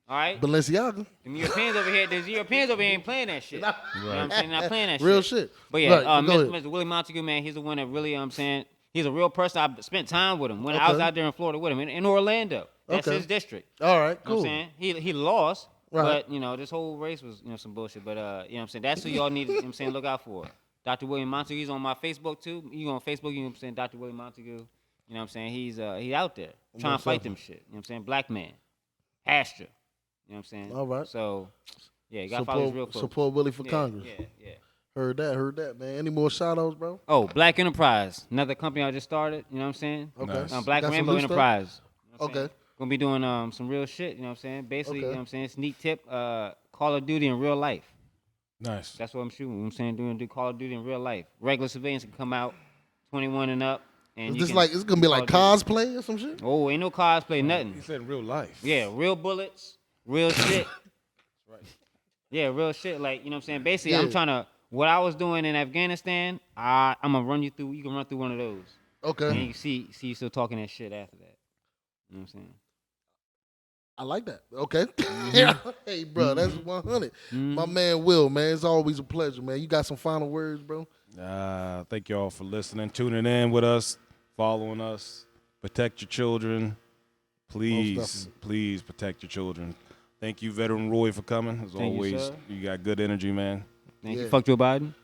All right. Balenciaga. Them Europeans over here. There's Europeans over here ain't playing that shit. You know what I'm saying? Not playing that shit. Real shit. But yeah, Right, go ahead. Mr. Willie Montague, man, he's the one that really, I'm saying, he's a real person. I spent time with him when I was out there in Florida with him in Orlando. That's his district. All right, You know cool. what I'm saying? He lost, Right. but this whole race was some bullshit. But you know what I'm saying? That's who y'all need. You know what I'm saying? Look out for. Dr. William Montague. He's on my Facebook too. You go on Facebook. You know what I'm saying? Dr. William Montague. You know what I'm saying? He's out there trying to fight them shit. You know what I'm saying? Black man, Astra. You know what I'm saying? All right. So yeah, you gotta follow his real close. Support Willie for Congress. Yeah. Heard that, man. Any more shout outs, bro? Oh, Black Enterprise, another company I just started. You know what I'm saying? Okay. Nice. Black Got some Rambo new stuff? Enterprise. You know what I'm Okay. saying? Gonna be doing some real shit. You know what I'm saying? Basically, Okay. you know what I'm saying? Sneak tip, Call of Duty in real life. Nice. That's what I'm shooting. You know what I'm saying? Do Call of Duty in real life. Regular civilians can come out, 21 and up. And Is this like it's gonna be like Call of cosplay or some shit? Oh, ain't no cosplay, nothing. He said in real life. Yeah, real bullets, real shit. Yeah, real shit. Like, you know what I'm saying? Basically, I'm trying to, what I was doing in Afghanistan, I'm going to run you through, you can run through one of those. Okay. And you can see you still talking that shit after that. You know what I'm saying? I like that. Okay. Yeah. Hey, bro, that's 100. My man Will, man, it's always a pleasure, man. You got some final words, bro? Thank y'all for listening, tuning in with us, following us. Protect your children. Please protect your children. Thank you, Veteran Roy, for coming. As Thank you, always, sir. you got good energy, man. Thank you. Fuck Joe Biden.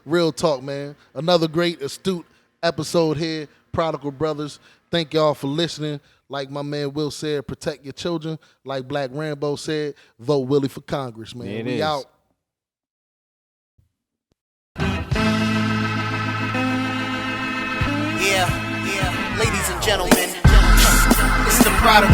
Real talk, man. Another great, astute episode here. Prodigal Brothers. Thank y'all for listening. Like my man Will said, protect your children. Like Black Rambo said, vote Willie for Congress, man. It we is. out. Yeah, ladies and gentlemen, it's the prodigal.